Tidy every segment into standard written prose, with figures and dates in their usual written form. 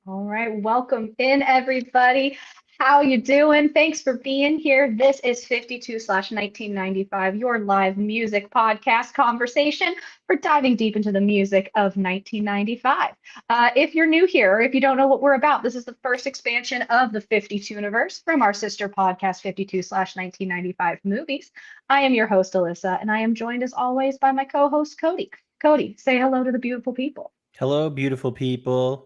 All right, welcome in everybody. How you doing? Thanks for being here. This is 52/1995, your live music podcast conversation for diving deep into the music of 1995. If you're new here or if you don't know what we're about, this is the first expansion of the 52 universe from our sister podcast 52/1995 movies. I am your host Alyssa, and I am joined as always by my co-host Cody. Cody, say hello to the beautiful people. Hello, beautiful people.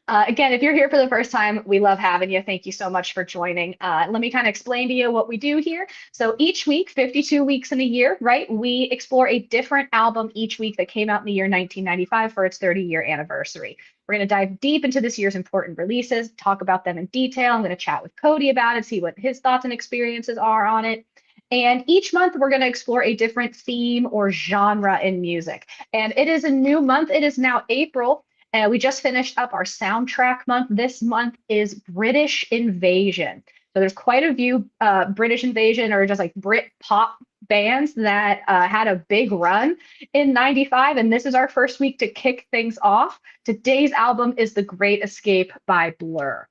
Again, if you're here for the first time, we love having you. Thank you so much for joining. Let me kind of explain to you what we do here. So each week, 52 weeks in a year, right? We explore a different album each week that came out in the year 1995 for its 30-year anniversary. We're going to dive deep into this year's important releases, talk about them in detail. I'm going to chat with Cody about it, see what his thoughts and experiences are on it. And each month, we're going to explore a different theme or genre in music. And it is a new month. It is now April. We just finished up our soundtrack month. This month is British Invasion. So there's quite a few British Invasion or just like Brit pop bands that had a big run in 95. And this is our first week to kick things off. Today's album is The Great Escape by Blur,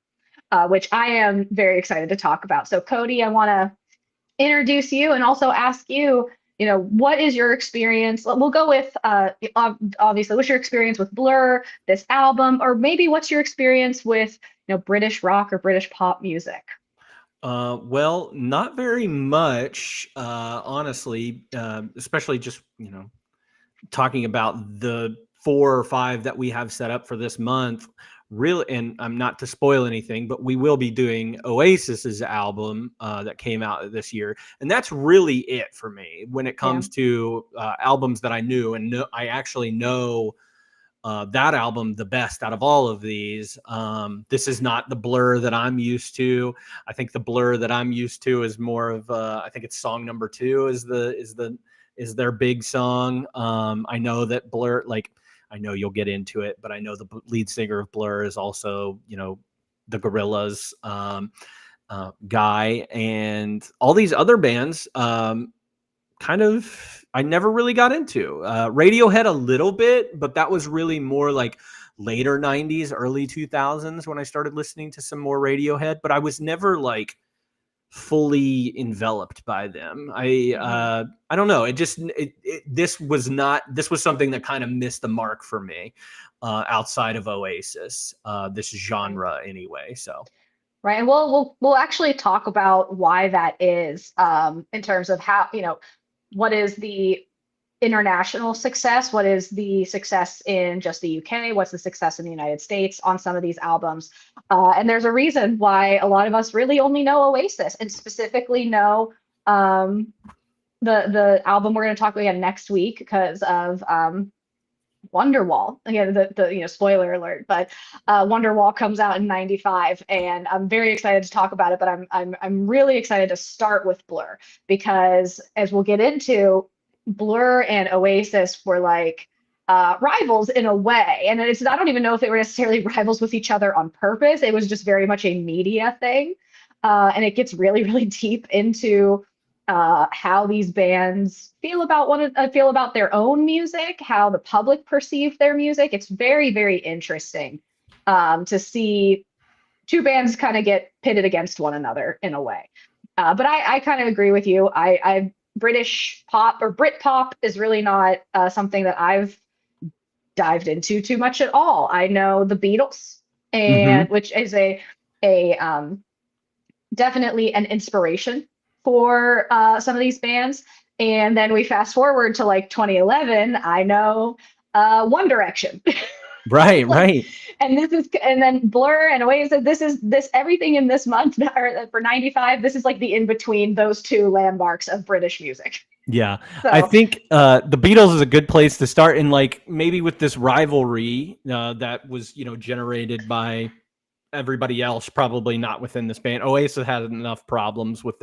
which I am very excited to talk about. So Cody, I want to introduce you and also ask you, what is your experience? We'll go with obviously, what's your experience with Blur, this album, or maybe what's your experience with, British rock or British pop music? Well, not very much, honestly, especially just, talking about the 4 or 5 that we have set up for this month. Really, and I'm not to spoil anything, but we will be doing Oasis's album that came out this year, and that's really it for me when it Yeah. comes to albums that I knew and I actually know that album the best out of all of these. This is not the Blur that I'm used to. I think the Blur that I'm used to is more of I think it's song number 2 is their big song. I know that Blur, like, I know you'll get into it, but I know the lead singer of Blur is also, the Gorillaz guy, and all these other bands. Kind of, I never really got into Radiohead a little bit, but that was really more like later 90s, early 2000s when I started listening to some more Radiohead, but I was never like fully enveloped by them. I don't know. This was something that kind of missed the mark for me outside of Oasis, this Right. genre anyway. So Right. And we'll actually talk about why that is, in terms of how, what is the international success, what is the success in just the UK, what's the success in the United States on some of these albums. And there's a reason why a lot of us really only know Oasis and specifically know the album we're going to talk about again next week because of Wonderwall. Again, the spoiler alert, but Wonderwall comes out in 95, and I'm very excited to talk about it, but I'm really excited to start with Blur because as we'll get into, Blur and Oasis were like rivals in a way. And I don't even know if they were necessarily rivals with each other on purpose. It was just very much a media thing. And it gets really, really deep into how these bands feel about their own music, how the public perceive their music. It's very, very interesting to see two bands kind of get pitted against one another in a way. But I kind of agree with you. I British pop or Brit pop is really not something that I've dived into too much at all. I know the Beatles, and mhm. which is a definitely an inspiration for some of these bands. And then we fast forward to like 2011. I know One Direction. Right, Like, right. and then Blur and Oasis. This everything in this month or for 95. This is like the in between those two landmarks of British music. Yeah, I So think the Beatles is a good place to start, and like maybe with this rivalry that was generated by everybody else, probably not within this band. Oasis had enough problems with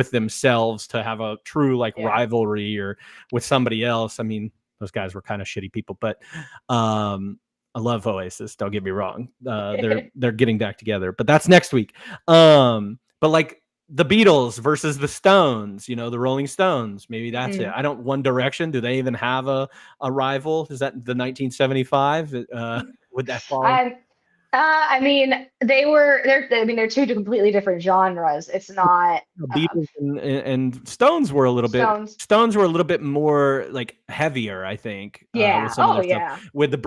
themselves to have a true like yeah. rivalry or with somebody else. I mean, those guys were kind of shitty people, but I love Oasis. Don't get me wrong. They're getting back together, but that's next week. But like the Beatles versus the Stones, the Rolling Stones. Maybe that's it. Mhm. I don't. One Direction. Do they even have a rival? Is that the 1975? Would that fall? I I mean, they're two completely different genres. It's not Beatles and Stones were a little bit. Stones. Stones were a little bit more like heavier, I think, with Yeah. some of Oh their stuff. yeah. With the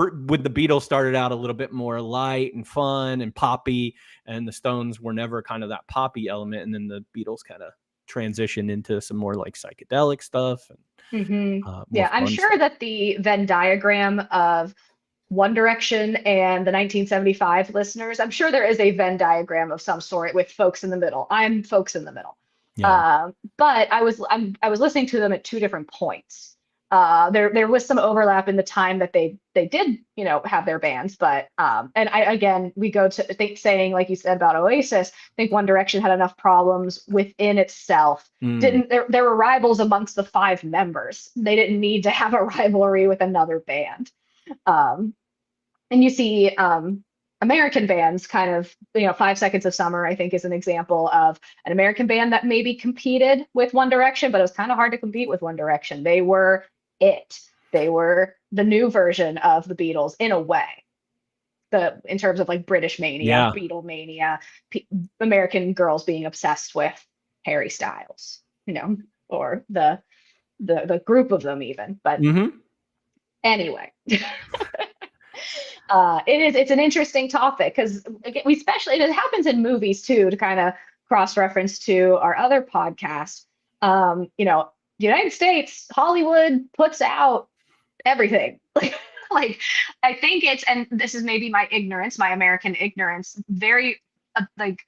Beatles started out a little bit more light and fun and poppy, and the Stones were never kind of that poppy element. And then the Beatles kind of transitioned into some more like psychedelic stuff and more Yeah, I'm fun sure stuff. that the Venn diagram of One Direction and the 1975 listeners, I'm sure there is a Venn diagram of some sort with folks in the middle. I'm folks in the middle. Yeah. But I was listening to them at two different points. There was some overlap in the time that they did, you know, have their bands, but and I again we go to think saying like you said about Oasis, I think One Direction had enough problems within itself. Mm. There were rivals amongst the five members. They didn't need to have a rivalry with another band. Um, and you see American bands kind of, you know, 5 Seconds of Summer, I think, is an example of an American band that maybe competed with One Direction, but it was kind of hard to compete with One Direction. They were it. They were the new version of the Beatles in a way. In terms of like British mania, Yeah. Beatlemania, American girls being obsessed with Harry Styles, you know, or the group of them even. But Mm-hmm. anyway, it's an interesting topic because we especially it happens in movies too to kind of cross reference to our other podcast. You know, the United States, Hollywood puts out everything. Like I think it's, and this is maybe my ignorance, my American ignorance, very like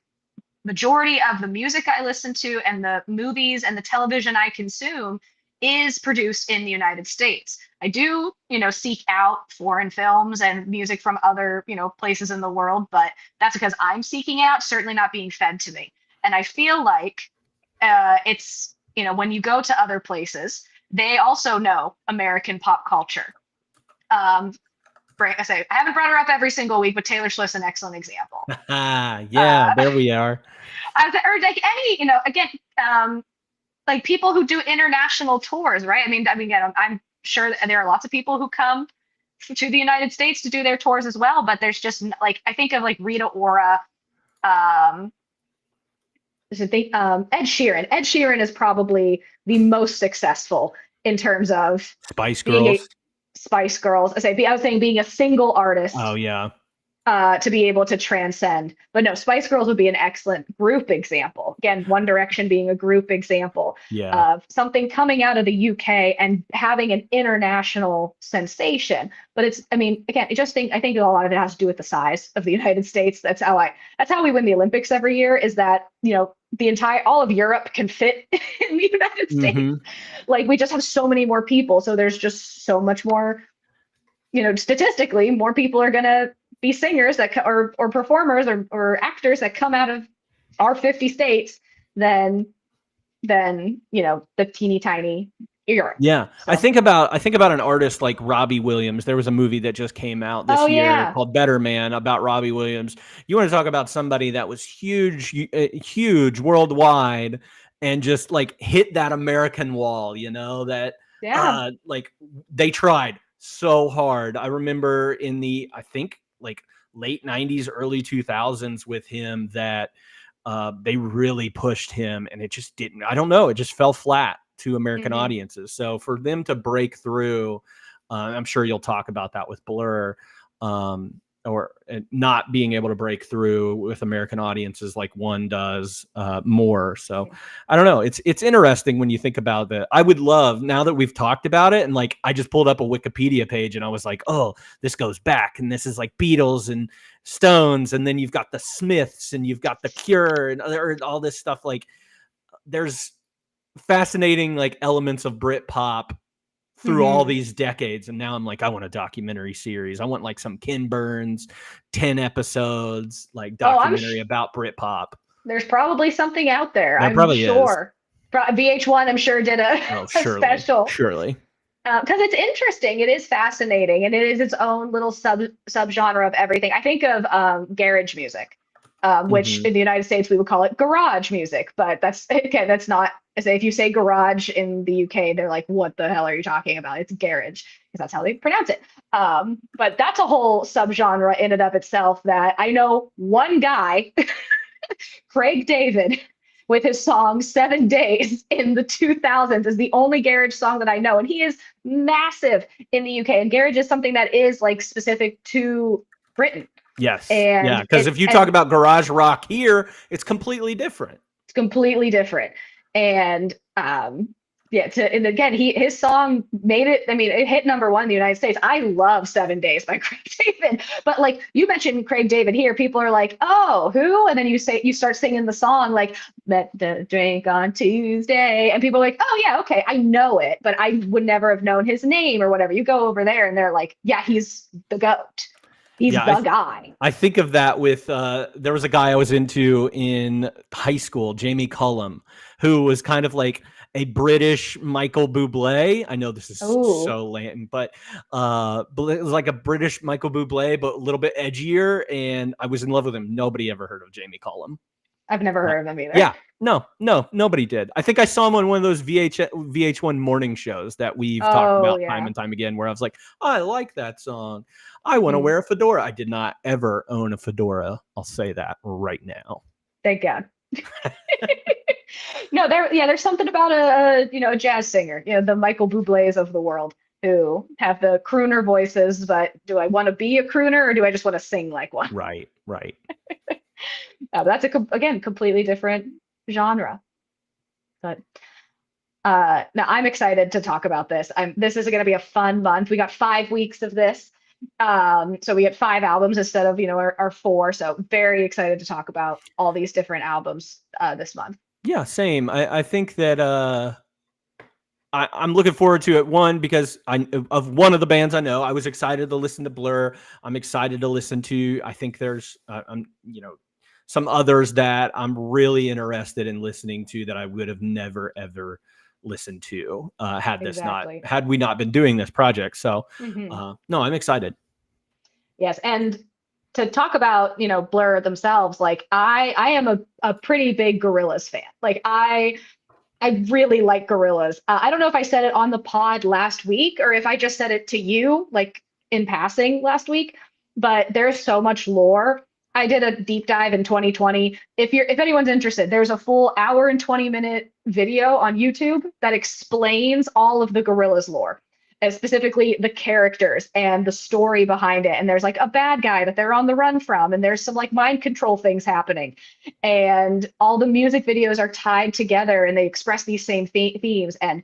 majority of the music I listen to and the movies and the television I consume is produced in the United States. I do, you know, seek out foreign films and music from other, you know, places in the world, but that's because I'm seeking out, certainly not being fed to me. And I feel like it's, you know, when you go to other places, they also know American pop culture. Um, I say I haven't brought her up every single week, but Taylor Swift's an excellent example. Yeah, there we are. Or like any, you know, again, like people who do international tours, right? Again, I'm sure that there are lots of people who come to the United States to do their tours as well, but there's just like I think of like Rita Ora, um, Ed Sheeran. Ed Sheeran is probably the most successful in terms of Spice being a Girls. Spice Girls. I was saying being a single Oh artist yeah. to be able to transcend. But no, Spice Girls would be an excellent group example. Again, One Direction being a group example Yeah. of something coming out of the UK and having an international sensation. But it's, I mean, again, I think a lot of it has to do with the size of the United States. That's how we win the Olympics every year. Is that, you know, all of Europe can fit in the United States. Mm-hmm. Like we just have so many more people, so there's just so much more, you know, statistically more people are going to be singers or performers or actors that come out of our 50 states than you know the teeny tiny Europe. Yeah, So I think about an artist like Robbie Williams. There was a movie that just came out oh this year yeah, called Better Man about Robbie Williams. You want to talk about somebody that was huge worldwide and just like hit that American wall, you know, that yeah, like they tried so hard. I remember in the I think like late 90s, early 2000s with him that they really pushed him and it just didn't, I don't know, it just fell flat to American hmm audiences. So for them to break through, I'm sure you'll talk about that with Blur, or not being able to break through with American audiences like One does more. So I don't know. It's interesting when you think about that. I would love, now that we've talked about it, and like I just pulled up a Wikipedia page and I was like, oh, this goes back, and this is like Beatles and Stones, and then you've got the Smiths and you've got the Cure and all this stuff. Like there's fascinating like elements of Brit pop through all hmm these decades, and now I'm like, I want a documentary series. I want like some Ken Burns 10 episodes like oh documentary about Brit pop. there's probably something out there, There I'm probably is. sure. VH1 I'm sure did Oh, a special surely. because it's interesting, it is fascinating, and it is its own little subgenre of everything. I think of garage music. which Mhm. in the United States we would call it garage music. But that's okay, that's not, if you say garage in the UK, they're like, what the hell are you talking about? It's garage, because that's how they pronounce it. But that's a whole subgenre in and of itself that I know one guy, Craig David, with his song 7 Days in the 2000s is the only garage song that I know. And he is massive in the UK. And garage is something that is like specific to Britain. Yes. Yeah. And Because if you talk and about garage rock here, it's completely different. it's completely different. And yeah, and again, his song made it. I mean, it hit #1 in the United States. I love 7 Days by Craig David. But like you mentioned Craig David here, people are like, oh, who? And then you start singing the song like met the drink on Tuesday. And people are like, oh yeah, okay, I know it, but I would never have known his name or whatever. You go over there and they're like, yeah, he's the GOAT. He's Yeah, the guy. I think of that with there was a guy I was into in high school, Jamie Cullum, who was kind of like a British Michael Bublé. I know this is Oh, so lame, but it was like a British Michael Bublé, but a little bit edgier. And I was in love with him. Nobody ever heard of Jamie Cullum. I've never heard of him either. Yeah, no, nobody did. I think I saw him on one of those VH1 morning shows that we've talked Oh about time yeah. and time again, where I was like, oh, I like that song. I want to Mhm. wear a fedora. I did not ever own a fedora. I'll say that right now. Thank God. No, there's something about a jazz singer, the Michael Bublés of the world who have the crooner voices, but do I want to be a crooner or do I just want to sing like one? Right, right. That's again completely different genre. But now I'm excited to talk about this. This is going to be a fun month. We got 5 weeks of this. So we get 5 albums instead of our four. So very excited to talk about all these different albums this month. Yeah, same. I think that I'm looking forward to it. One, because of one of the bands I know. I was excited to listen to Blur. I'm excited to listen to. I think there's some others that I'm really interested in listening to that I would have never ever listened to Exactly. had we not been doing this project. So Hmm. no, I'm excited. Yes, and to talk about Blur themselves, like I am a pretty big Gorillaz fan. Like I really like Gorillaz. I don't know if I said it on the pod last week or if I just said it to you like in passing last week, but there's so much lore. I did a deep dive in 2020. If anyone's interested, there's a full hour and 20-minute video on YouTube that explains all of the Gorillaz lore, and specifically the characters and the story behind it. And there's like a bad guy that they're on the run from, and there's some like mind control things happening. And all the music videos are tied together and they express these same themes. And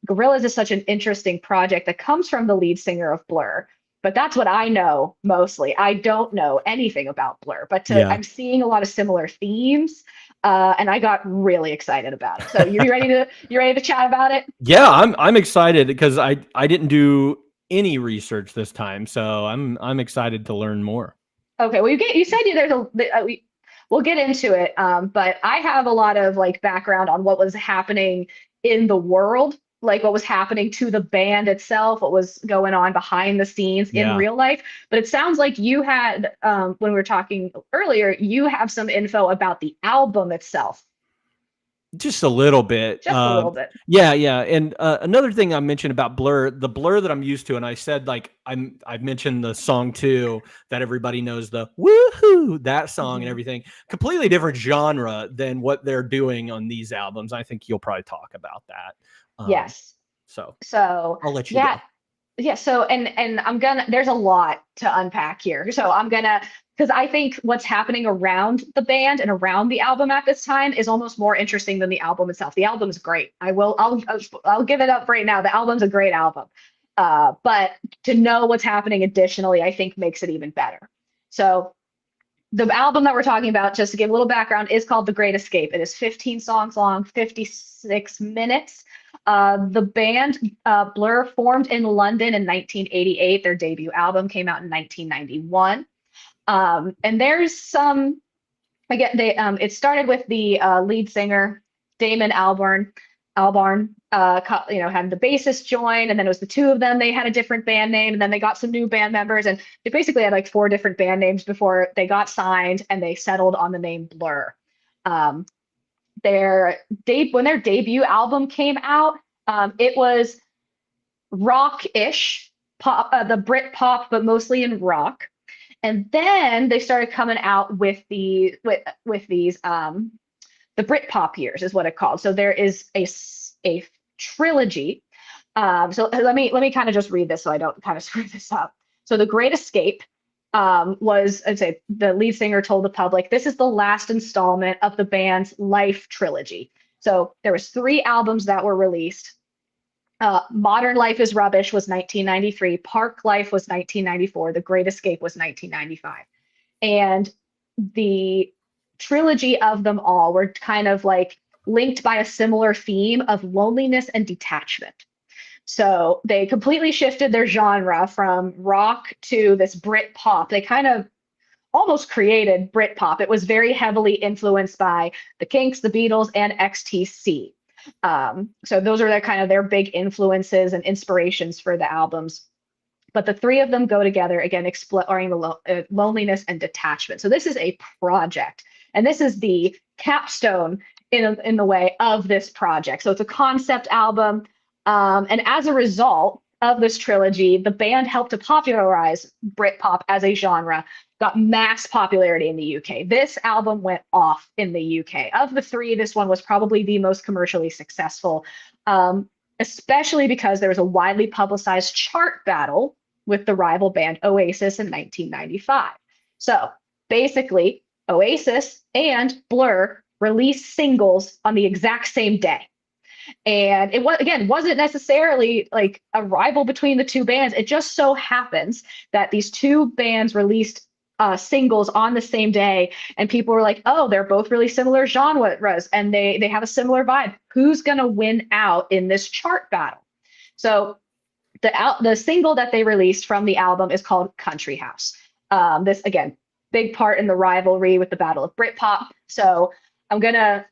Gorillaz is such an interesting project that comes from the lead singer of Blur. But that's what I know mostly. I don't know anything about Blur, but Yeah. I'm seeing a lot of similar themes, and I got really excited about it. So you ready to chat about it? Yeah, I'm excited because I didn't do any research this time, so I'm excited to learn more. Okay, well, you said we'll get into it, but I have a lot of like background on what was happening in the world, like what was happening to the band itself, what was going on behind the scenes in Yeah. real life. But it sounds like you had, when we were talking earlier, you have some info about the album itself, Just a little bit. just a little bit. Yeah. And another thing I mentioned about Blur, the Blur that I'm used to, and I said like I mentioned the song too that everybody knows, the woohoo, that song and Mhm. everything. Completely different genre than what they're doing on these albums. I think you'll probably talk about that. Yes. So So I'll let you yeah, go. yeah. So and there's a lot to unpack here. So I'm gonna, because I think what's happening around the band and around the album at this time is almost more interesting than the album itself. The album's great. I'll give it up right now. The album's a great album. But to know what's happening additionally, I think makes it even better. So the album that we're talking about, just to give a little background, is called The Great Escape. It is 15 songs long, 56 minutes. The band Blur formed in London in 1988. Their debut album came out in 1991. And there's some, again, it started with the lead singer, Damon Albarn. had the bassist join, and then it was the two of them. They had a different band name, and then they got some new band members, and they basically had like 4 different band names before they got signed, and they settled on the name Blur. Um, when their debut album came out, it was rock-ish pop, the Brit pop, but mostly in rock. And then they started coming out with these the Brit pop years is what it called. So there is a trilogy. So let me kind of just read this so I don't kind of screw this up. So The Great Escape was, I'd say, the lead singer told the public, this is the last installment of the band's life trilogy. So there was 3 albums that were released. Modern Life is Rubbish was 1993. Park Life was 1994. The Great Escape was 1995. And the trilogy of them all were kind of like linked by a similar theme of loneliness and detachment. So they completely shifted their genre from rock to this Brit pop. They kind of almost created Brit pop. It was very heavily influenced by the Kinks, the Beatles, and XTC. So those are their big influences and inspirations for the albums. But the 3 of them go together, again, exploring the loneliness and detachment. So this is a project, and this is the capstone in the way of this project. So it's a concept album. And as a result of this trilogy, the band helped to popularize Britpop as a genre, got mass popularity in the UK. This album went off in the UK. Of the 3, this one was probably the most commercially successful, especially because there was a widely publicized chart battle with the rival band Oasis in 1995. So basically, Oasis and Blur released singles on the exact same day. And it wasn't necessarily like a rival between the 2 bands. It just so happens that these 2 bands released singles on the same day, and people were like, "Oh, they're both really similar genres, and they have a similar vibe. Who's gonna win out in this chart battle?" So the single that they released from the album is called Country House. This again, big part in the rivalry with the Battle of Britpop. So I'm gonna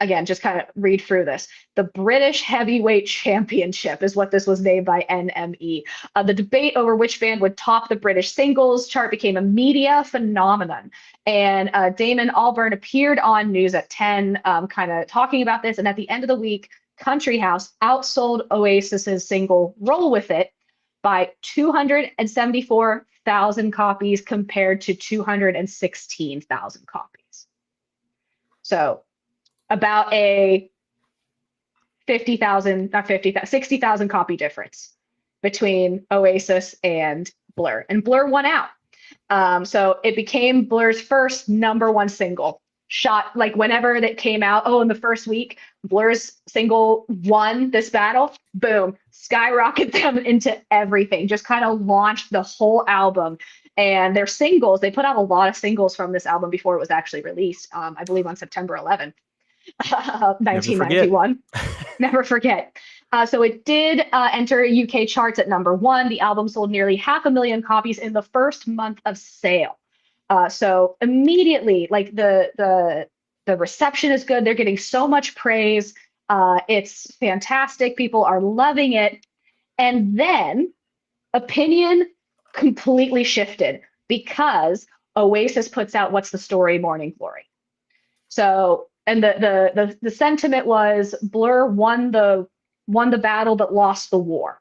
again, just kind of read through this. The British Heavyweight Championship is what this was named by NME. The debate over which band would top the British singles chart became a media phenomenon. And Damon Albarn appeared on News at 10, kind of talking about this. And at the end of the week, Country House outsold Oasis's single Roll With It by 274,000 copies compared to 216,000 copies. So about a 60,000 copy difference between Oasis and Blur. And Blur won out. So it became Blur's first #1 single. Shot like whenever that came out, in the first week, Blur's single won this battle. Boom, skyrocket them into everything. Just kind of launched the whole album. And their singles, they put out a lot of singles from this album before it was actually released, I believe on September 11th. 1991. Never forget. So it did enter UK charts at #1. The album sold nearly 500,000 copies in the first month of sale. So immediately, like the reception is good. They're getting so much praise. It's fantastic. People are loving it. And then opinion completely shifted because Oasis puts out What's the Story? Morning Glory. So and the sentiment was Blur won the battle but lost the war.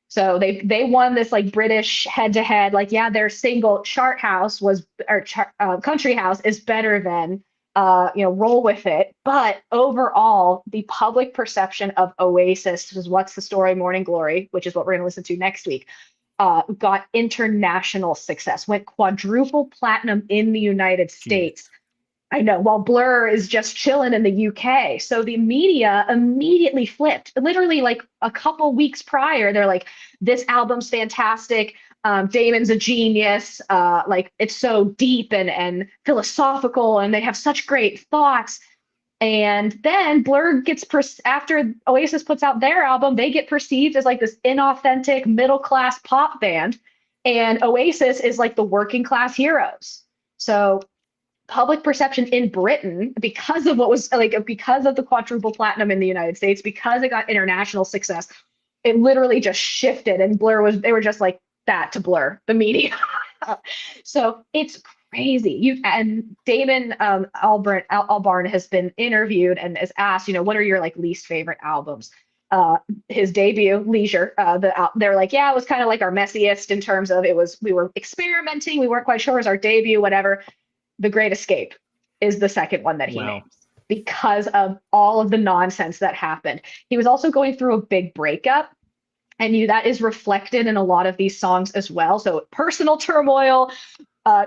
So they won this like British head-to-head, like, yeah, their single Country House is better than Roll With It. But overall, the public perception of Oasis was What's the Story? Morning Glory, which is what we're going to listen to next week, got international success, went quadruple platinum in the United States. I know, while Blur is just chilling in the UK. So the media immediately flipped. Literally, like a couple weeks prior, they're like, this album's fantastic. Damon's a genius. Like, it's so deep and philosophical, and they have such great thoughts. And then Blur gets, after Oasis puts out their album, they get perceived as like this inauthentic middle-class pop band. And Oasis is like the working class heroes. So public perception in Britain, because of what was like, because of the quadruple platinum in the United States, because it got international success, it literally just shifted, and they were just like that to Blur, the media. So it's crazy. And Damon Albarn has been interviewed and is asked, what are your like least favorite albums? His debut, Leisure, they're like, yeah, it was kind of like our messiest in terms of we were experimenting, we weren't quite sure it was our debut, whatever. The Great Escape is the second one that he Wow. names because of all of the nonsense that happened. He was also going through a big breakup, and that is reflected in a lot of these songs as well. So personal turmoil,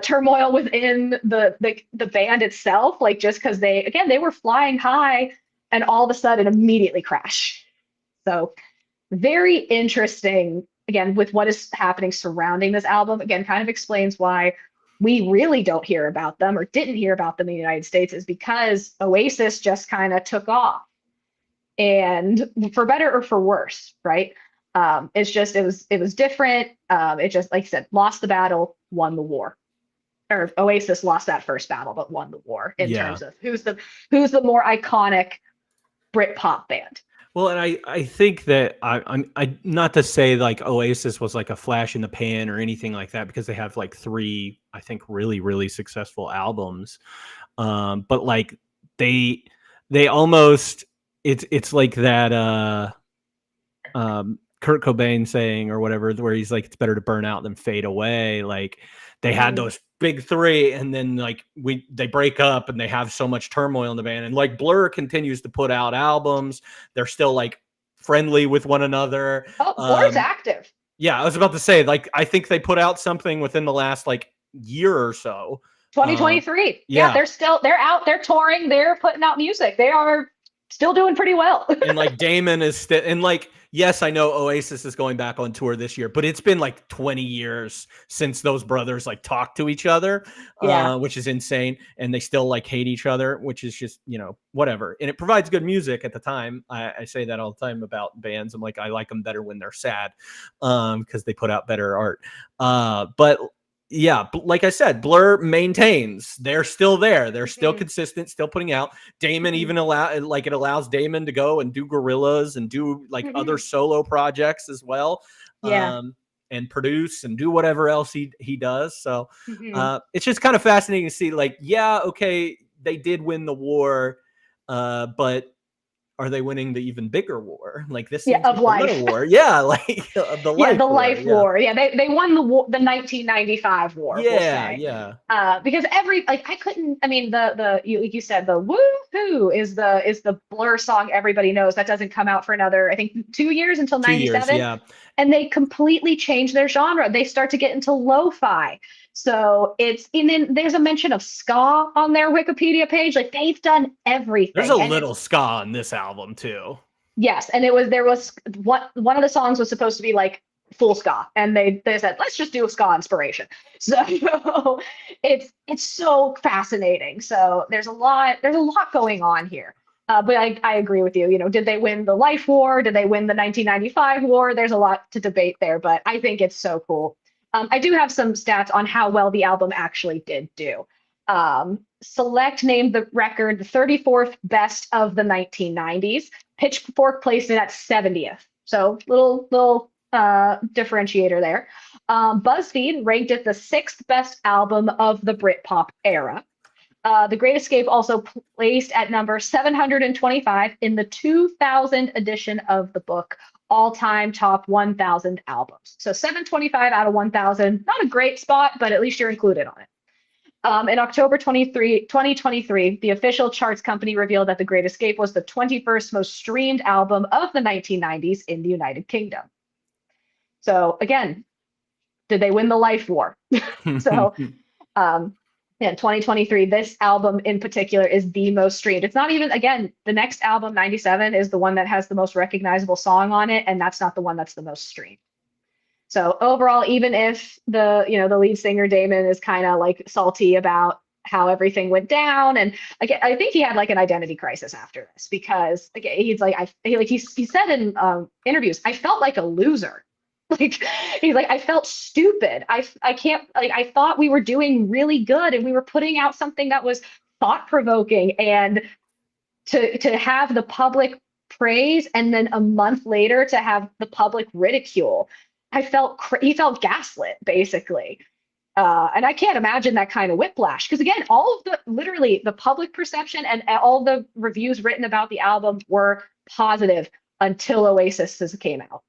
turmoil within the band itself, like just because they were flying high, and all of a sudden immediately crash. So very interesting, again, with what is happening surrounding this album. Again, kind of explains why we really don't hear about them, or didn't hear about them in the United States, is because Oasis just kind of took off, and for better or for worse, right? It was different. It just, like I said, lost the battle, won the war. Or Oasis lost that first battle, but won the war in terms of who's the more iconic Britpop band. Well, and I think that I not to say like Oasis was like a flash in the pan or anything like that, because they have like 3, I think, really, really successful albums. But like they almost, it's like that Kurt Cobain saying or whatever, where he's like, it's better to burn out than fade away. Like they had those big 3, and then like they break up, and they have so much turmoil in the band. And like Blur continues to put out albums. They're still like friendly with one another. Oh, Blur's active. Yeah, I was about to say, like, I think they put out something within the last like year or so. 2023. Yeah, they're out, they're touring, they're putting out music. They are still doing pretty well. And like Damon is still, and like, yes, I know Oasis is going back on tour this year, but it's been like 20 years since those brothers like talked to each other, which is insane. And they still like hate each other, which is just, whatever. And it provides good music at the time. I say that all the time about bands. I'm like, I like them better when they're sad, because they put out better art. But yeah, like I said, Blur maintains. They're still there. They're still consistent, still putting out. Damon even it allows Damon to go and do Gorillaz and do like other solo projects as well. Yeah. And produce and do whatever else he does. So it's just kind of fascinating to see, like, yeah, okay, they did win the war, but are they winning the even bigger war? Like this of life war. Yeah, like the life war. Yeah, they won the war, the 1995 war. Yeah, we'll yeah. Because I couldn't. I mean, you said the woohoo is the Blur song everybody knows. That doesn't come out for another, I think, 2 years until 97. Yeah. And they completely change their genre. They start to get into lo-fi. So and then there's a mention of ska on their Wikipedia page. Like they've done everything. There's a little ska on this album too. Yes, and there was one of the songs was supposed to be like full ska, and they said, let's just do a ska inspiration. So it's so fascinating. So there's a lot going on here. But I agree with you. Did they win the life war? Did they win the 1995 war? There's a lot to debate there, but I think it's so cool. I do have some stats on how well the album actually did do. Select named the record the 34th best of the 1990s. Pitchfork placed it at 70th. So little differentiator there. BuzzFeed ranked it the 6th best album of the Britpop era. The Great Escape also placed at number 725 in the 2000 edition of the book, all-time top 1,000 albums. So 725 out of 1,000, not a great spot, but at least you're included on it. In October 2023, the official charts company revealed that The Great Escape was the 21st most streamed album of the 1990s in the United Kingdom. So again, did they win the life war? So in 2023, this album in particular is the most streamed. It's not even, again, the next album, 97, is the one that has the most recognizable song on it, and that's not the one that's the most streamed. So overall, even if the lead singer Damon is kind of like salty about how everything went down, and again, I think he had like an identity crisis after this, because again, he's like he said in interviews, I felt like a loser. Like he's like, I felt stupid. I can't like I thought we were doing really good and we were putting out something that was thought provoking and to have the public praise and then a month later to have the public ridicule. He felt gaslit basically. And I can't imagine that kind of whiplash because again, all of the literally the public perception and all the reviews written about the album were positive until Oasis came out.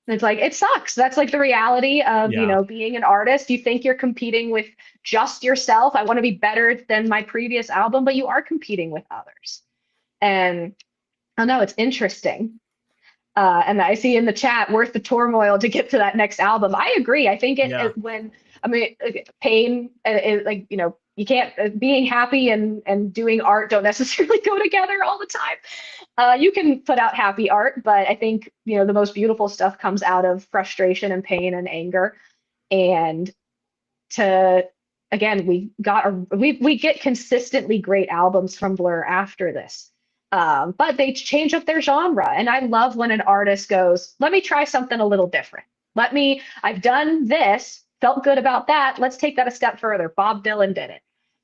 It's like it sucks. That's like the reality of, Yeah. being an artist. You think you're competing with just yourself. I want to be better than my previous album, but you are competing with others. And I know it's interesting. And I see in the chat, worth the turmoil to get to that next album. I agree. I think Yeah. pain, like, you can't, being happy and doing art don't necessarily go together all the time. You can put out happy art, but I think, the most beautiful stuff comes out of frustration and pain and anger. And to, again, we get consistently great albums from Blur after this. But they change up their genre. And I love when an artist goes, let me try something a little different. I've done this, felt good about that. Let's take that a step further. Bob Dylan did it.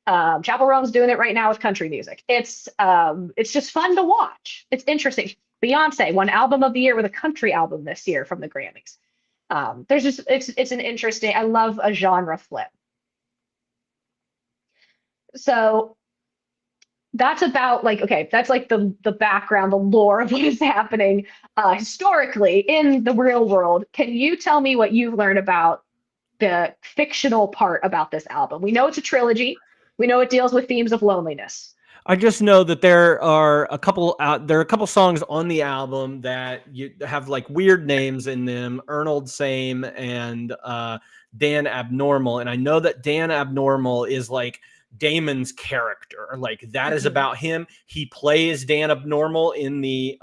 Chappell Roan's doing it right now with country music. It's just fun to watch. It's interesting. Beyonce won album of the year with a country album this year from the Grammys. It's an interesting, I love a genre flip. So that's about like, okay, that's like the background, the lore of what is happening historically in the real world. Can you tell me what you've learned about the fictional part about this album? We know it's a trilogy. We know it deals with themes of loneliness. I just know that there are a couple songs on the album that you have like weird names in them, Arnold Same and Dan Abnormal. And I know that Dan Abnormal is like Damon's character. Like that is about him. He plays Dan Abnormal in the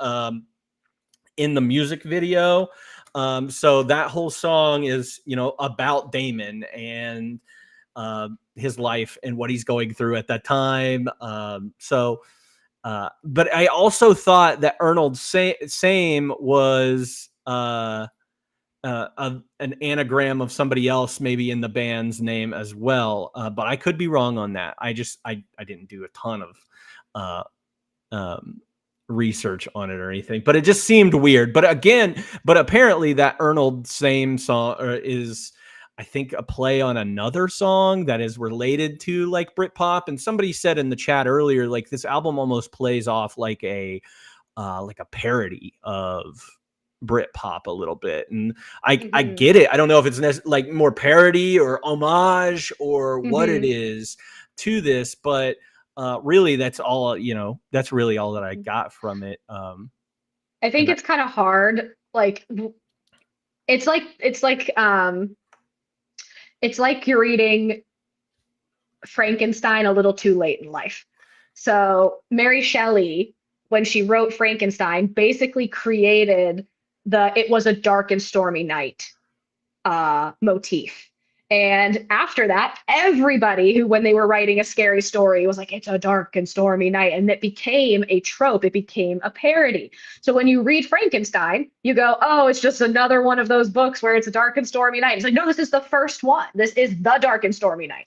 music video. So that whole song is, about Damon and his life and what he's going through at that time. But I also thought that Arnold Same was an anagram of somebody else, maybe in the band's name as well. But I could be wrong on that. I didn't do a ton of research on it or anything, but it just seemed weird. But apparently that Arnold Same song is, I think, a play on another song that is related to like Britpop. And somebody said in the chat earlier, like this album almost plays off like a parody of Britpop a little bit. And I get it. I don't know if it's like more parody or homage or what it is to this, but really that's all, that's really all that I got from it. I think it's kind of hard. Like, it's like you're reading Frankenstein a little too late in life. So Mary Shelley, when she wrote Frankenstein, basically created it was a dark and stormy night motif. And after that, everybody when they were writing a scary story was like, it's a dark and stormy night. And it became a trope. It became a parody. So when you read Frankenstein, you go, oh, it's just another one of those books where it's a dark and stormy night. It's like, no, this is the first one. This is the dark and stormy night.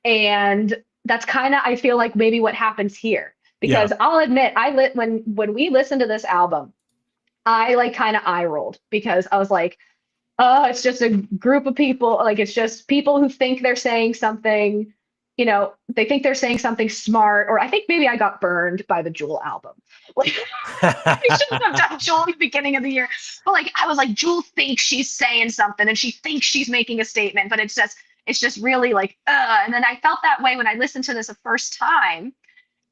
And that's kind of, I feel like maybe what happens here, because I'll admit when we listened to this album, I like kind of eye rolled because I was like, oh, it's just a group of people. Like, it's just people who think they're saying something, they think they're saying something smart. Or I think maybe I got burned by the Jewel album. Like, I shouldn't have done Jewel at the beginning of the year. But like, I was like, Jewel thinks she's saying something and she thinks she's making a statement, but it's just really like, and then I felt that way when I listened to this the first time.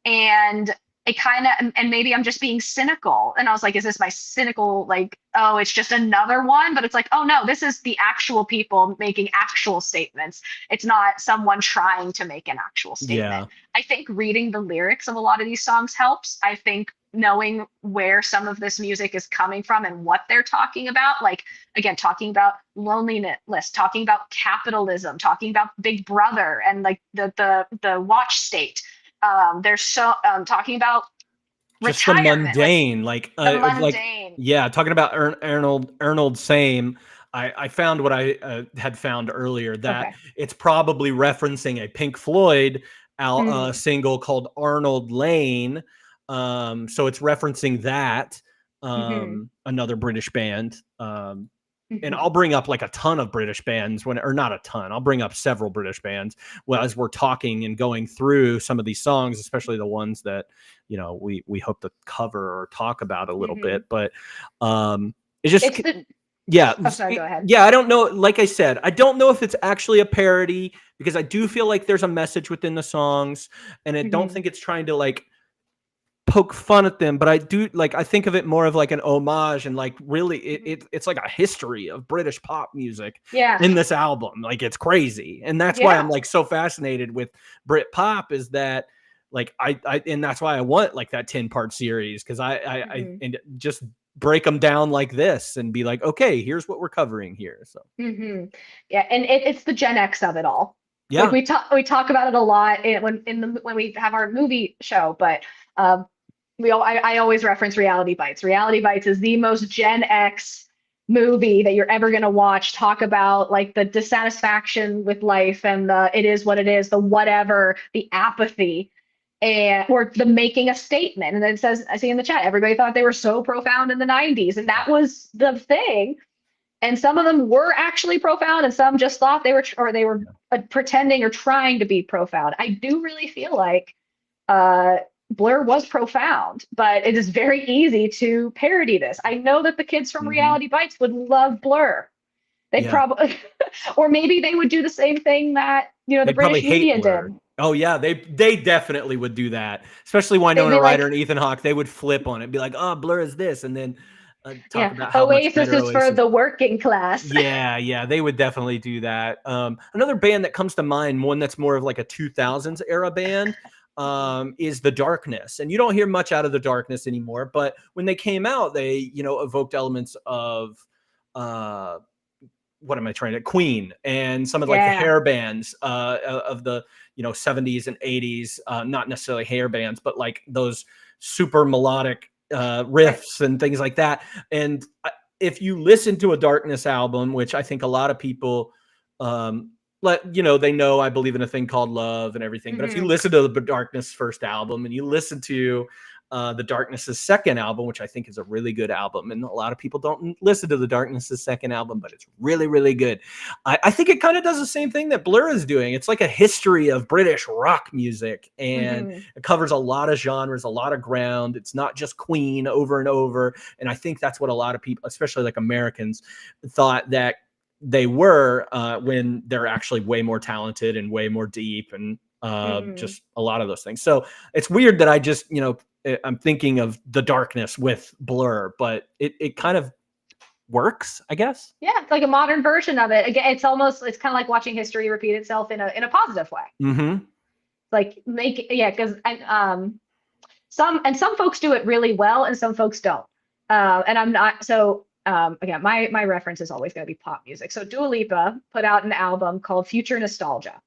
And it kind of, and maybe I'm just being cynical. And I was like, is this my cynical, like, oh, it's just another one? But it's like, oh no, this is the actual people making actual statements. It's not someone trying to make an actual statement. Yeah. I think reading the lyrics of a lot of these songs helps. I think knowing where some of this music is coming from and what they're talking about, like, again, talking about loneliness, talking about capitalism, talking about Big Brother and like the watch state. Talking about just the retirement, like mundane, the like mundane. yeah, talking about Arnold Same. I found what I had found earlier, that Okay. it's probably referencing a Pink Floyd Mm, single called Arnold Lane. So it's referencing that, hmm another British band. And hmm I'll bring up like a ton of British bands or not a ton. I'll bring up several British bands as we're talking and going through some of these songs, especially the ones that, we hope to cover or talk about a little hmm bit. But it's just, It's the. yeah, Oh, sorry. Go ahead. yeah. I don't know. Like I said, I don't know if it's actually a parody, because I do feel like there's a message within the songs, and I don't Hmm think it's trying to like poke fun at them, but I do, like, I think of it more of like an homage, and like really it's like a history of British pop music Yeah. in this album. Like, it's crazy. And that's why I'm Yeah. like so fascinated with Brit pop, is that like I and that's why I want like that 10-part series, because I hmm and just break them down like this and be like, okay, here's what we're covering here. So hmm Yeah, and it's the Gen X of it all. Like yeah. we talk about it a lot when we have our movie show, but um, I always reference Reality Bites. Reality Bites is the most Gen X movie that you're ever gonna watch. Talk about like the dissatisfaction with life and the it is what it is, the whatever, the apathy, and or the making a statement. And then it says, I see in the chat, everybody thought they were so profound in the 90s, and that was the thing. And some of them were actually profound, and some just thought they were pretending or trying to be profound. I do really feel like uh, Blur was profound, but it is very easy to parody this. I know that the kids from Mhm. Reality Bites would love Blur. They Yeah. probably, or maybe they would do the same thing that the They probably British hate media Blur. did. Oh yeah, they definitely would do that. Especially They'd Winona be Ryder like, and Ethan Hawke. They would flip on it, be like, "Oh, Blur is this," and then talk yeah, about how much Oasis better is for Oasis. the working class. Yeah, yeah, they would definitely do that. Another band that comes to mind, one that's more of like a 2000s era band, is The Darkness. And you don't hear much out of The Darkness anymore, but when they came out, they, evoked elements of uh, what am I trying to Queen, and some of like the Yeah. hair bands of the 70s and 80s, not necessarily hair bands, but like those super melodic Right. riffs and things like that. And if you listen to a Darkness album, which I think a lot of people um they know I believe in a thing called love and everything, but if you hmm listen to the Darkness first album and you listen to the Darkness's second album, which I think is a really good album, and a lot of people don't listen to the Darkness's second album, but it's really, really good. I think it kind of does the same thing that Blur is doing. It's like a history of British rock music, and hmm it covers a lot of genres, a lot of ground. It's not just Queen over and over, and I think that's what a lot of people, especially like Americans, thought that they were, when they're actually way more talented and way more deep, and hmm just a lot of those things. So it's weird that I just I'm thinking of The Darkness with Blur, but it kind of works, I guess. Yeah, it's like a modern version of it. Again, it's kind of like watching history repeat itself in a positive way. Mm-hmm. Like yeah, because some folks do it really well and some folks don't. And I'm not so again, my reference is always going to be pop music. So Dua Lipa put out an album called Future Nostalgia.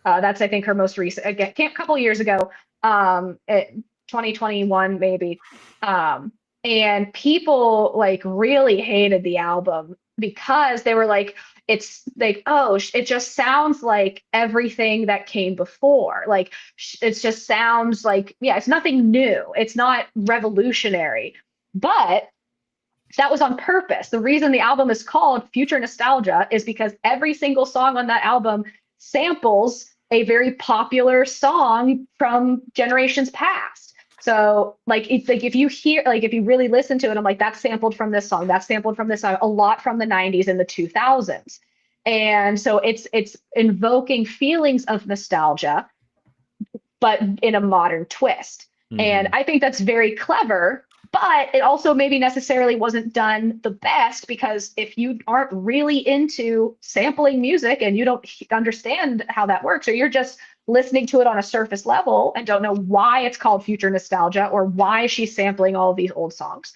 That's I think her most recent, again, a couple years ago, 2021 maybe. And people like really hated the album because they were like, it's like, oh, it just sounds like everything that came before. Like it just sounds like, yeah, it's nothing new. It's not revolutionary, but that was on purpose. The reason the album is called Future Nostalgia is because every single song on that album samples a very popular song from generations past. So like it's like if you hear like if you really listen to it, I'm like that's sampled from this song, that's sampled from this song, a lot from the 90s and the 2000s. And so it's invoking feelings of nostalgia, but in a modern twist. And Mm-hmm. I think that's very clever, but it also maybe necessarily wasn't done the best because if you aren't really into sampling music and you don't understand how that works, or you're just listening to it on a surface level and don't know why it's called future nostalgia or why she's sampling all of these old songs,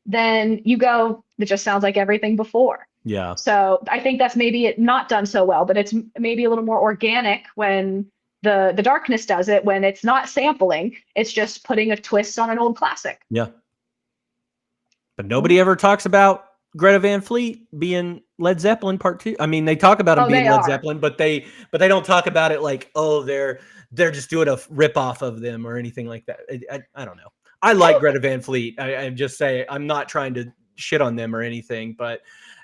then you go, it just sounds like everything before. Yeah. So I think that's maybe it not done so well, but it's maybe a little more organic when The Darkness does it when it's not sampling, it's just putting a twist on an old classic. Yeah. But nobody ever talks about Greta Van Fleet being Led Zeppelin Part 2. I mean, they talk about them being Led Zeppelin, but they don't talk about it like, oh, they're just doing a rip off of them or anything like that. I don't know. I like Greta Van Fleet. I just say I'm not trying to shit on them or anything, but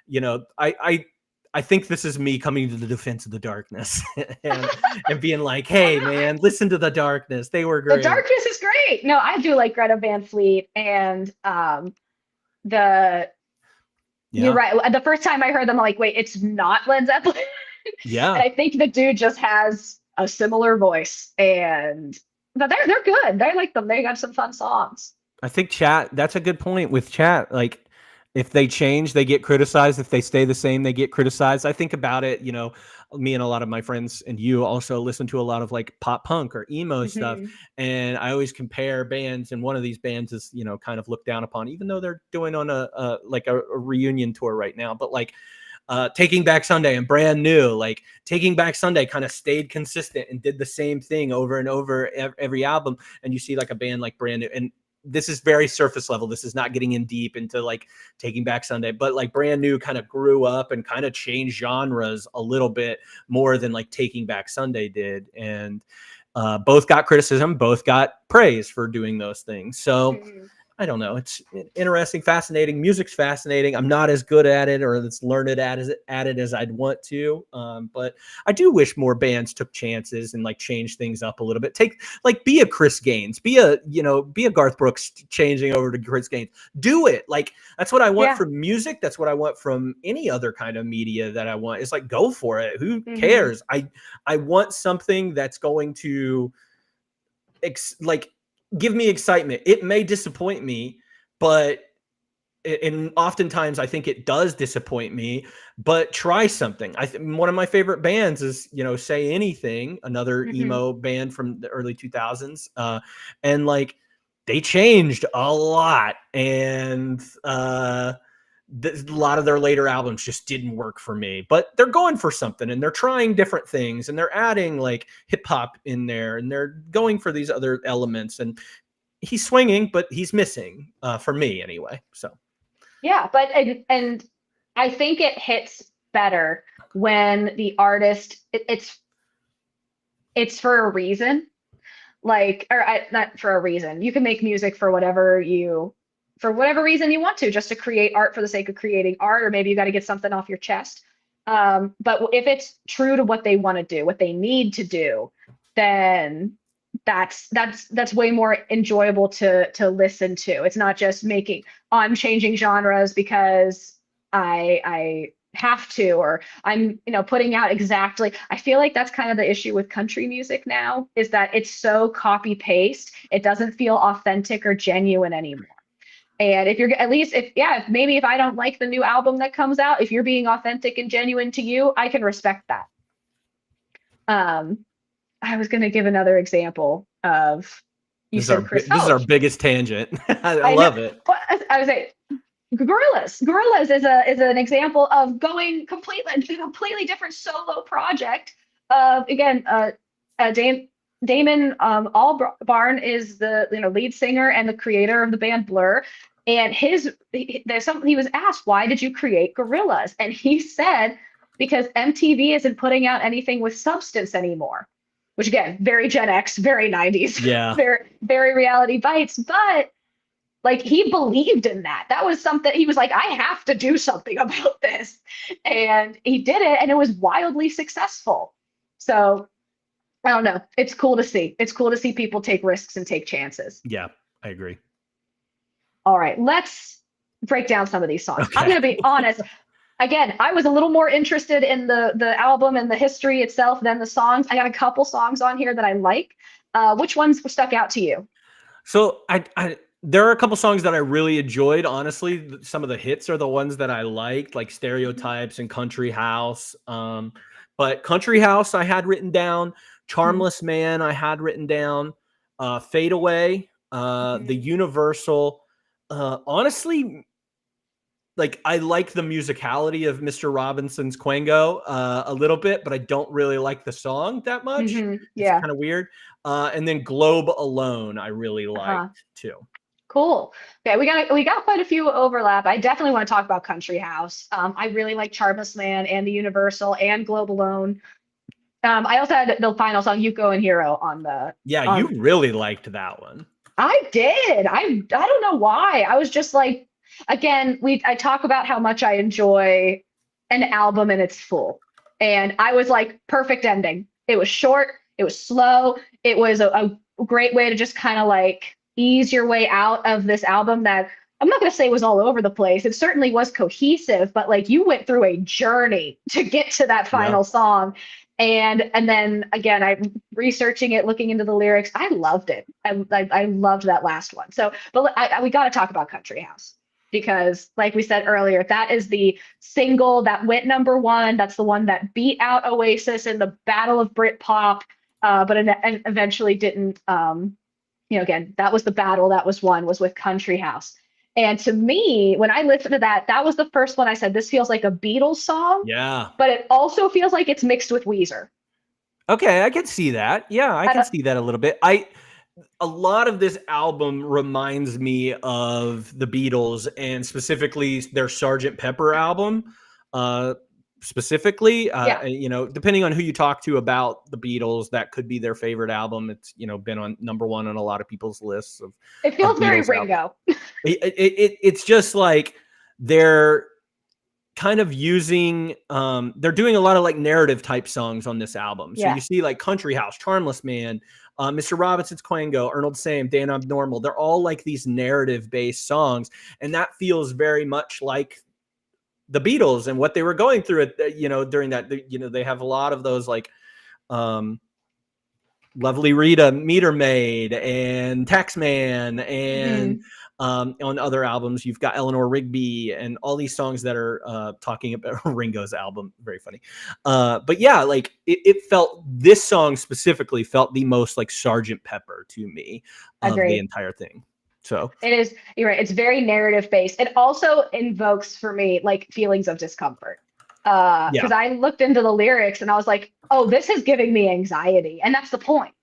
you know, I think this is me coming to the defense of the Darkness and being like, hey man, listen to the Darkness. They were great. The Darkness is great. No, I do like Greta Van Fleet, and you're right. The first time I heard them, I'm like, wait, it's not Led Zeppelin. Yeah. And I think the dude just has a similar voice, but they're good. I like them. They got some fun songs. I think Chat, that's a good point with Chat. Like, if they change, they get criticized. If they stay the same, they get criticized. I think about it, you know, me and a lot of my friends and you also listen to a lot of like pop punk or emo stuff. And I always compare bands, and one of these bands is, you know, kind of looked down upon, even though they're doing on a reunion tour right now. But like Taking Back Sunday and Brand New, like Taking Back Sunday kind of stayed consistent and did the same thing over and over every album. And you see like a band like Brand New, and this is very surface level. This is not getting in deep into like Taking Back Sunday, but like Brand New kind of grew up and kind of changed genres a little bit more than like Taking Back Sunday did. And both got criticism, both got praise for doing those things. So I don't know. It's interesting, fascinating. Music's fascinating. I'm not as good at it or as learned at it as I'd want to. But I do wish more bands took chances and like change things up a little bit. Be a Chris Gaines, be a Garth Brooks changing over to Chris Gaines. Do it. Like, that's what I want from music. That's what I want from any other kind of media that I want. It's like, go for it. Who cares? I want something that's going to give me excitement. It may disappoint me, but and oftentimes I think it does disappoint me, but try something. One of my favorite bands is, you know, Say Anything, another emo band from the early 2000s. And like, they changed a lot, and a lot of their later albums just didn't work for me, but they're going for something and they're trying different things and they're adding like hip hop in there and they're going for these other elements, and he's swinging, but he's missing for me anyway. So yeah, but and I think it hits better when the artist it's for a reason, like, or not for a reason. You can make music for whatever reason you want to, just to create art for the sake of creating art, or maybe you got to get something off your chest. But if it's true to what they want to do, what they need to do, then that's way more enjoyable to listen to. It's not just I'm changing genres because I have to, or I'm, you know, putting out exactly. I feel like that's kind of the issue with country music now, is that it's so copy paste. It doesn't feel authentic or genuine anymore. And if you're maybe if I don't like the new album that comes out, if you're being authentic and genuine to you, I can respect that. I was going to give another example of This is our biggest tangent. I love it. I would say Gorillaz. Gorillaz is an example of going completely different solo project. Again, Damon Albarn is the lead singer and the creator of the band Blur. And he was asked, why did you create Gorillaz? And he said, because MTV isn't putting out anything with substance anymore. Which again, very Gen X, very 90s, very, very Reality Bites. But like, he believed in that. That was something he was like, I have to do something about this. And he did it, and it was wildly successful. So I don't know. It's cool to see. It's cool to see people take risks and take chances. Yeah, I agree. All right, let's break down some of these songs. Okay. I'm going to be honest. Again, I was a little more interested in the album and the history itself than the songs. I got a couple songs on here that I like. Which ones stuck out to you? So there are a couple songs that I really enjoyed. Honestly, some of the hits are the ones that I liked, like Stereotypes and Country House. But Country House I had written down. Charmless Man I had written down. Fade Away. The Universal. Honestly, like I like the musicality of Mr. Robinson's Quango a little bit, but I don't really like the song that much. It's Yeah. kind of weird. And then Globe Alone, I really Uh-huh. liked too. Cool. Okay, we got quite a few overlap. I definitely want to talk about Country House. I really like Charmless Man and the Universal and Globe Alone. I also had the final song, Yuko and Hero, on the Yeah, you on. really liked that one. I did. I don't know why. I was just like, again, I talk about how much I enjoy an album in its full. And I was like, perfect ending. It was short, it was slow, it was a great way to just kind of like ease your way out of this album that I'm not going to say was all over the place. It certainly was cohesive, but like you went through a journey to get to that Yeah. final song. And then again, I'm researching it, looking into the lyrics. I loved it. I loved that last one. So, but we got to talk about Country House because, like we said earlier, that is the single that went number one. That's the one that beat out Oasis in the Battle of Britpop, but and eventually didn't. Again, that was the battle that was won, was with Country House. And to me, when I listened to that, that was the first one I said, this feels like a Beatles song, Yeah. but it also feels like it's mixed with Weezer. Okay, I can see that. Yeah, I I can don't, see that a little bit. A lot of this album reminds me of the Beatles and specifically their Sergeant Pepper album. Specifically, yeah, depending on who you talk to about the Beatles, that could be their favorite album. It's been on number one on a lot of people's lists it of feels very Beatles albums. Ringo. It's just like they're kind of using they're doing a lot of like narrative type songs on this album. So you Yeah, see like Country House, Charmless Man, Mr. Robinson's Quango, Arnold Same, Dan Abnormal. They're all like these narrative based songs, and that feels very much like the Beatles and what they were going through at during that. They have a lot of those like um Lovely Rita, Meter Maid, and Taxman, and hmm on other albums, you've got Eleanor Rigby and all these songs that are talking about Ringo's album. Very funny. But yeah, like it felt, this song specifically felt the most like Sergeant Pepper to me of the agreed. entire thing. So It is, you're right. It's very narrative based. It also invokes for me like feelings of discomfort. yeah, Because I looked into the lyrics and I was like, oh, this is giving me anxiety. And that's the point,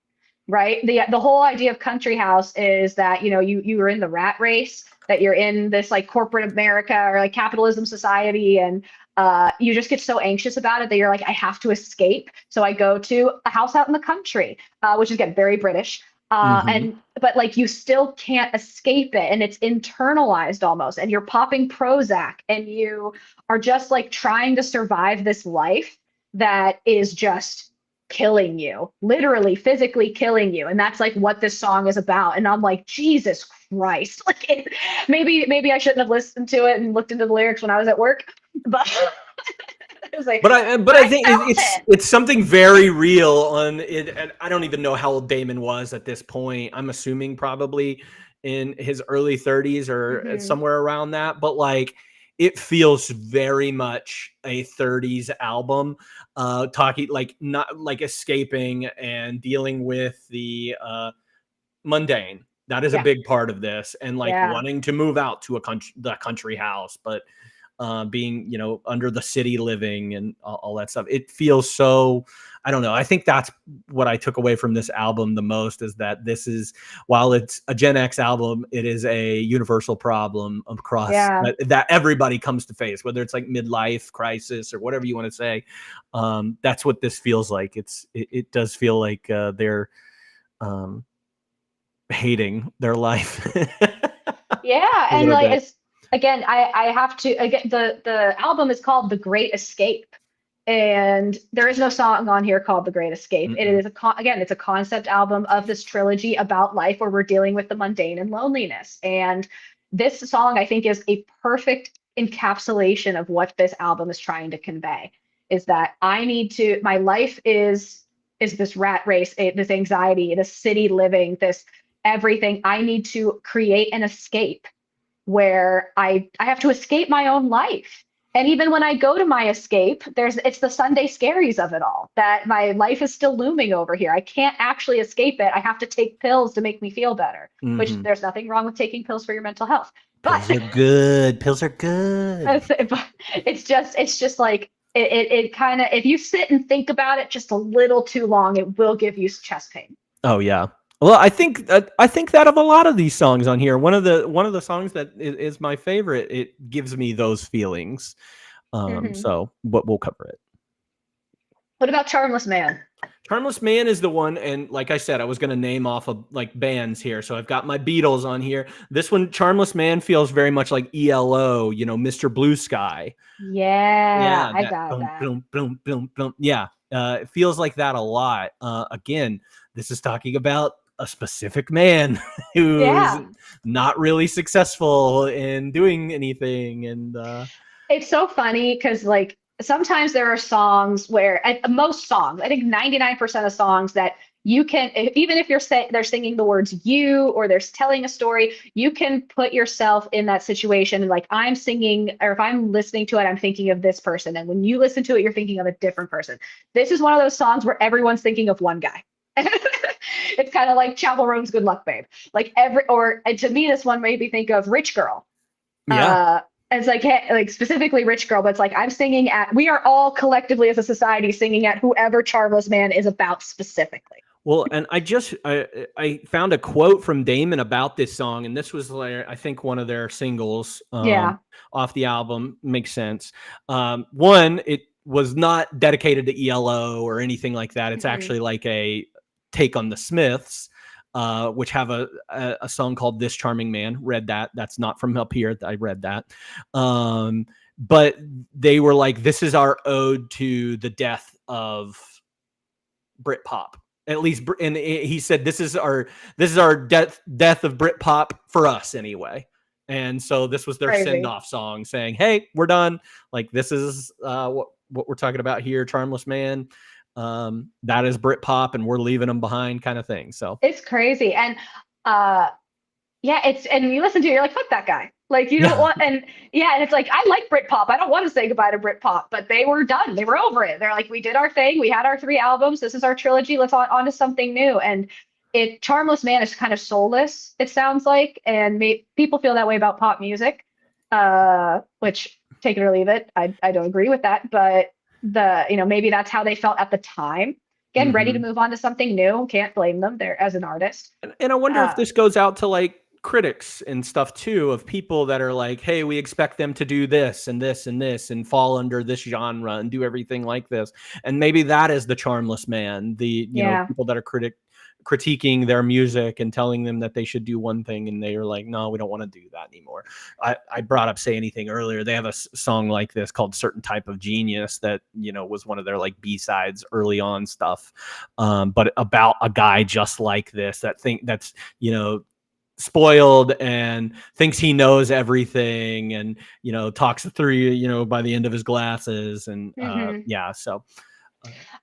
right? The whole idea of Country House is that, you are in the rat race, that you're in this like corporate America or like capitalism society, and you just get so anxious about it that you're like, I have to escape. So I go to a house out in the country, which is again very British. hmm But like you still can't escape it, and it's internalized almost, and you're popping Prozac, and you are just like trying to survive this life that is just killing you, literally physically killing you. And that's like what this song is about. And I'm like, Jesus Christ. Maybe I shouldn't have listened to it and looked into the lyrics when I was at work, but it was like, but I I think felt it's it. it's something very real on it. And I don't even know how old Damon was at this point. I'm assuming probably in his early 30s or Mhm. somewhere around that. But like, it feels very much a 30s album, talking like not like escaping and dealing with the mundane. That is a Yeah. big part of this, and like Yeah. wanting to move out to the country house, but being under the city living and all that stuff. It feels so, I don't know. I think that's what I took away from this album the most, is that this is, while it's a Gen X album, it is a universal problem across Yeah. that everybody comes to face, whether it's like midlife crisis or whatever you want to say. That's what this feels like. It does feel like they're um, hating their life Yeah. a And little like bit. it's again, I have to again, the album is called The Great Escape. And there is no song on here called The Great Escape. It Mm-mm. is again, it's a concept album of this trilogy about life where we're dealing with the mundane and loneliness. And this song, I think, is a perfect encapsulation of what this album is trying to convey. Is that my life is this rat race, this anxiety, this city living, this everything. I need to create an escape where I have to escape my own life. And even when I go to my escape, it's the Sunday scaries of it all, that my life is still looming over here. I can't actually escape it. I have to take pills to make me feel better, which Mhm. there's nothing wrong with taking pills for your mental health. Pills But are good. Pills are good. it's just like it kind of, if you sit and think about it just a little too long, it will give you chest pain. Oh yeah. Well, I think that of a lot of these songs on here, one of the songs that is my favorite, it gives me those feelings. Hmm. But we'll cover it. What about Charmless Man? Charmless Man is the one, and like I said, I was going to name off of like bands here. So I've got my Beatles on here. This one, Charmless Man, feels very much like ELO, Mr. Blue Sky. Yeah, Yeah, I that got boom, that. boom, boom, boom, boom. Yeah, it feels like that a lot. Again, this is talking about a specific man who's Yeah. not really successful in doing anything, and It's so funny because like sometimes there are songs where most songs, I think 99% of songs that you can, even if they're singing the words you or they're telling a story, you can put yourself in that situation. And like I'm singing, or if I'm listening to it, I'm thinking of this person. And when you listen to it, you're thinking of a different person. This is one of those songs where everyone's thinking of one guy. It's kind of like Chapel Roan's Good Luck Babe. Like and to me, this one made me think of Rich Girl. yeah. uh it's like, hey, like specifically Rich Girl, but it's like I'm singing at, we are all collectively as a society singing at whoever Charmless Man is about specifically. Well, and I found a quote from Damon about this song, and this was like I think one of their singles Yeah. off the album. Makes sense. One, it was not dedicated to ELO or anything like that. It's Hmm. actually like a take on the Smiths, which have a song called "This Charming Man." Read that. That's not from up here. I read that. But they were like, "This is our ode to the death of Britpop." At least, and he said, "This is our death of Britpop for us anyway." And so this was their send Crazy. off song, saying, "Hey, we're done. Like this is what we're talking about here, Charmless Man. That is Britpop, and we're leaving them behind, kind of thing." So It's crazy. And uh yeah, it's, and you listen to it, you're like, fuck that guy. Like you don't yeah, want, and yeah, and it's like I like Britpop. I don't want to say goodbye to Britpop, but they were done. They were over it. They're like, we did our thing. We had our three albums. This is our trilogy. Let's on to something new. And Charmless Man is kind of soulless, it sounds like, and people feel that way about pop music. Which take it or leave it. I don't agree with that, but maybe that's how they felt at the time. Again, ready to hmm move on to something new. Can't blame them. They're as an artist. and I wonder if Uh, this goes out to like critics and stuff too, of people that are like, hey, we expect them to do this and this and this and fall under this genre and do everything like this, and maybe that is the Charmless Man, the yeah. people that are critiquing their music and telling them that they should do one thing, and they are like, no, we don't want to do that anymore. I brought up Say Anything earlier. They have a song like this called Certain Type of Genius that was one of their like b-sides early on stuff, but about a guy just like this, that's spoiled and thinks he knows everything, and talks through by the end of his glasses, and Hmm. so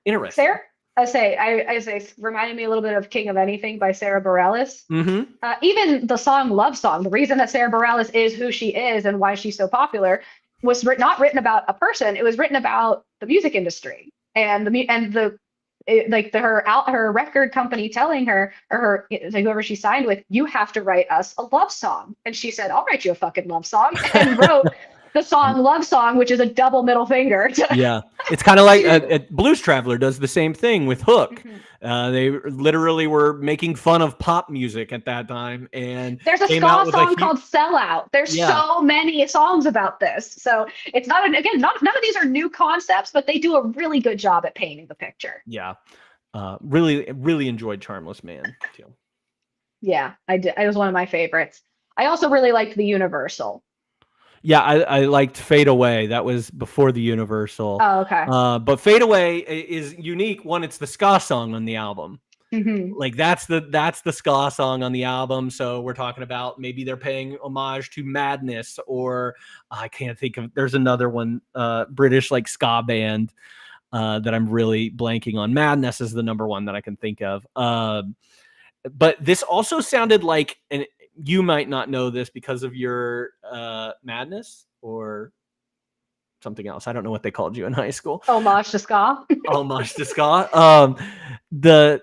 interesting. Sarah, I say, reminded me a little bit of King of Anything by Sarah Bareilles. Mm-hmm. Even the song Love Song, the reason that Sarah Bareilles is who she is and why she's so popular was not written about a person. It was written about the music industry and her record company telling her, or whoever she signed with, you have to write us a love song. And she said, I'll write you a fucking love song, and wrote the song Love Song, which is a double middle finger Yeah, it's kind of like to. Blues Traveler does the same thing with Hook. Mhm. They literally were making fun of pop music at that time, and There's a came out ska with a song huge. called Sellout. There's Yeah, so many songs about this. So it's not, again, none of these are new concepts, but they do a really good job at painting the picture. yeah. Really, really enjoyed Charmless Man too. Yeah, I did. It was one of my favorites. I also really liked the Universal. Yeah, I liked Fade Away. That was before the Universal. Oh, okay. But Fade Away is unique. One, it's the ska song on the album. Hmm. Like that's the ska song on the album. So we're talking about maybe they're paying homage to Madness, or I can't think of. There's another one, British like ska band that I'm really blanking on. Madness is the number one that I can think of. But this also sounded like, and you might not know this because of your Madness or something else. I don't know what they called you in high school. Homage to ska. Homage to ska.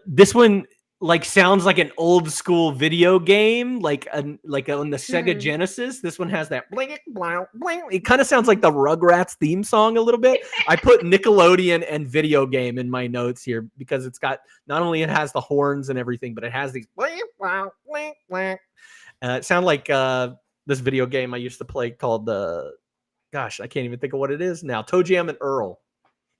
This one like sounds like an old school video game, like on the Sega Mm. Genesis. This one has that bling bling bling. It kind of sounds like the Rugrats theme song a little bit. I put Nickelodeon and video game in my notes here because it's got not only it has the horns and everything, but it has these bling bling bling bling. It sounded like this video game I used to play called gosh, I can't even think of what it is now. Toe Jam and Earl,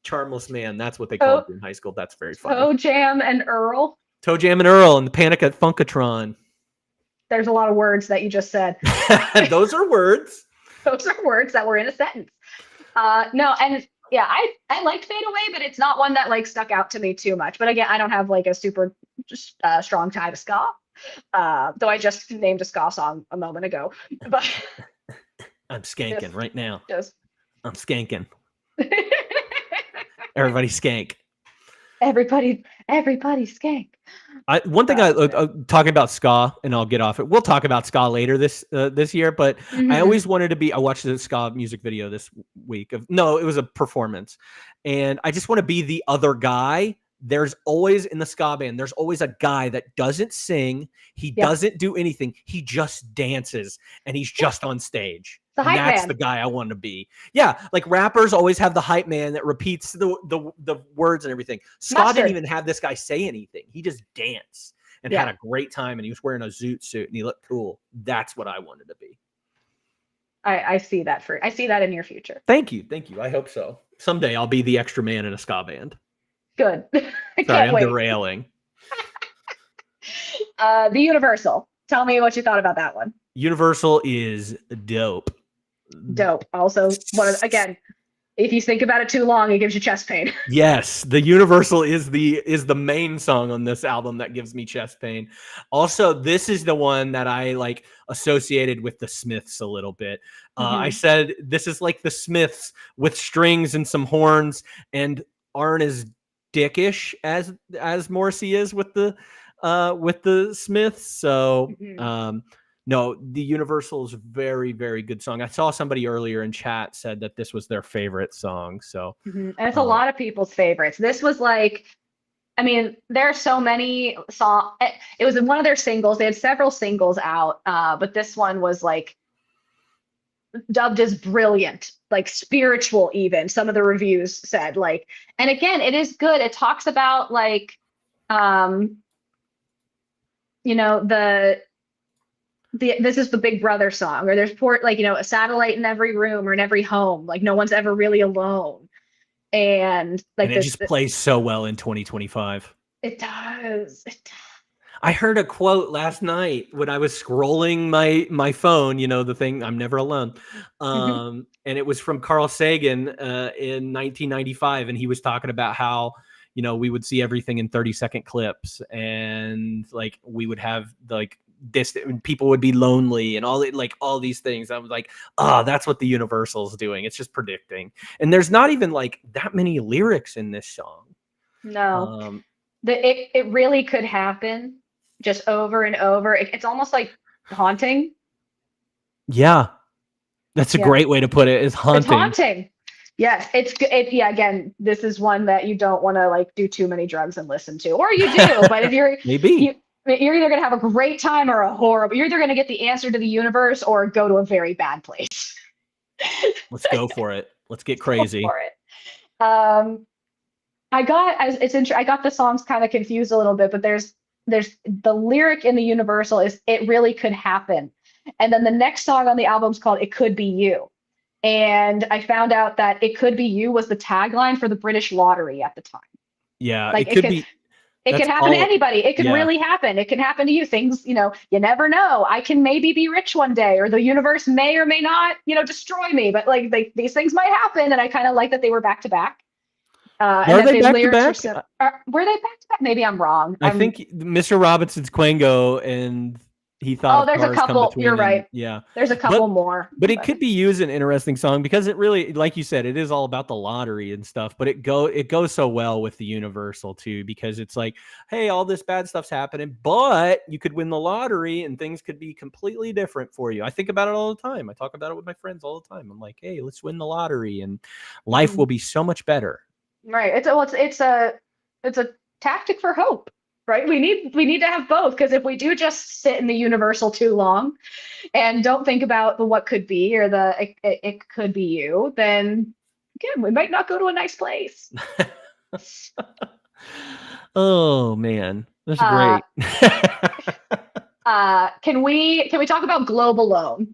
Charmless Man. That's what they called it in high school. That's very funny. Toe Jam and Earl. Toe Jam and Earl and the Panic at Funkatron. There's a lot of words that you just said. Those are words. Those are words that were in a sentence. No, and yeah, I liked Fade Away, but it's not one that like stuck out to me too much. But again, I don't have like a super strong tie to ska. Though I just named a ska song a moment ago. But I'm skanking right now. Just I'm skanking. Everybody skank. Everybody skank. One thing talking about ska, and I'll get off it. We'll talk about ska later this year, but I always wanted to be. I watched the ska music video this week. It was a performance, and I just want to be the other guy. There's always in the ska band, there's always a guy that doesn't sing, he doesn't do anything, he just dances, and he's just on stage. The hype that's man. The guy I want to be. Yeah, like rappers always have the hype man that repeats the words and everything. Ska didn't even have this guy say anything. He just danced and had a great time, and he was wearing a zoot suit, and he looked cool. That's what I wanted to be. I see that I see that in your future. Thank you. I hope so. Someday I'll be the extra man in a ska band. Good. Sorry, I'm derailing. The Universal. Tell me what you thought about that one. Universal is dope. Dope. Also, again, if you think about it too long, it gives you chest pain. Yes, the Universal is the main song on this album that gives me chest pain. Also, this is the one that I like associated with the Smiths a little bit. I said this is like the Smiths with strings and some horns, and aren't as dickish as Morrissey is with the Smiths. So no, the Universal is a very, very good song. I saw somebody earlier in chat said that this was their favorite song. So and it's a lot of people's favorites. This was like, I mean, there are so many songs. It was one of their singles. They had several singles out, but this one was like dubbed as brilliant, like spiritual. Even some of the reviews said like, and again, it is good. It talks about like, this is the Big Brother song, or there's a satellite in every room or in every home, like no one's ever really alone, and like it just plays so well in 2025. It does. I heard a quote last night when I was scrolling my phone, the thing, I'm never alone. And it was from Carl Sagan in 1995. And he was talking about how, we would see everything in 30-second clips, and like we would have like distant, people would be lonely and all these things. I was like, that's what the Universal's doing. It's just predicting. And there's not even like that many lyrics in this song. No, it really could happen just over and over. It's almost like haunting. Yeah, that's a great way to put it. It's haunting. It's haunting. Yes, again, this is one that you don't want to like do too many drugs and listen to, or you do. But if you're you're either going to have a great time or a horrible. You're either going to get the answer to the universe or go to a very bad place. Let's go for it. Let's get crazy. Go for it. I got the songs kind of confused a little bit, but there's the lyric in the Universal is "It really could happen," and then the next song on the album is called "It Could Be You." And I found out that "It Could Be You" was the tagline for the British lottery at the time. Yeah, like it could happen to anybody. It could really happen. It can happen to you. Things, you never know. I can maybe be rich one day, or the universe may or may not, destroy me. But like these things might happen, and I kind of like that they were back to back. Were they back to back? Were they back to back? Maybe I'm wrong. I think Mr. Robinson's Quango, and he thought. Oh, there's a couple. You're right. Yeah, there's a couple more. But it could be used an interesting song because it really, like you said, it is all about the lottery and stuff. But it goes so well with the Universal too, because it's like, hey, all this bad stuff's happening, but you could win the lottery and things could be completely different for you. I think about it all the time. I talk about it with my friends all the time. I'm like, hey, let's win the lottery and life will be so much better. Right. It's a tactic for hope. right? We need to have both, because if we do just sit in the universal too long and don't think about the what could be, or the it could be you, then again, we might not go to a nice place. Oh man, that's Uh, great. can we talk about Globe Alone?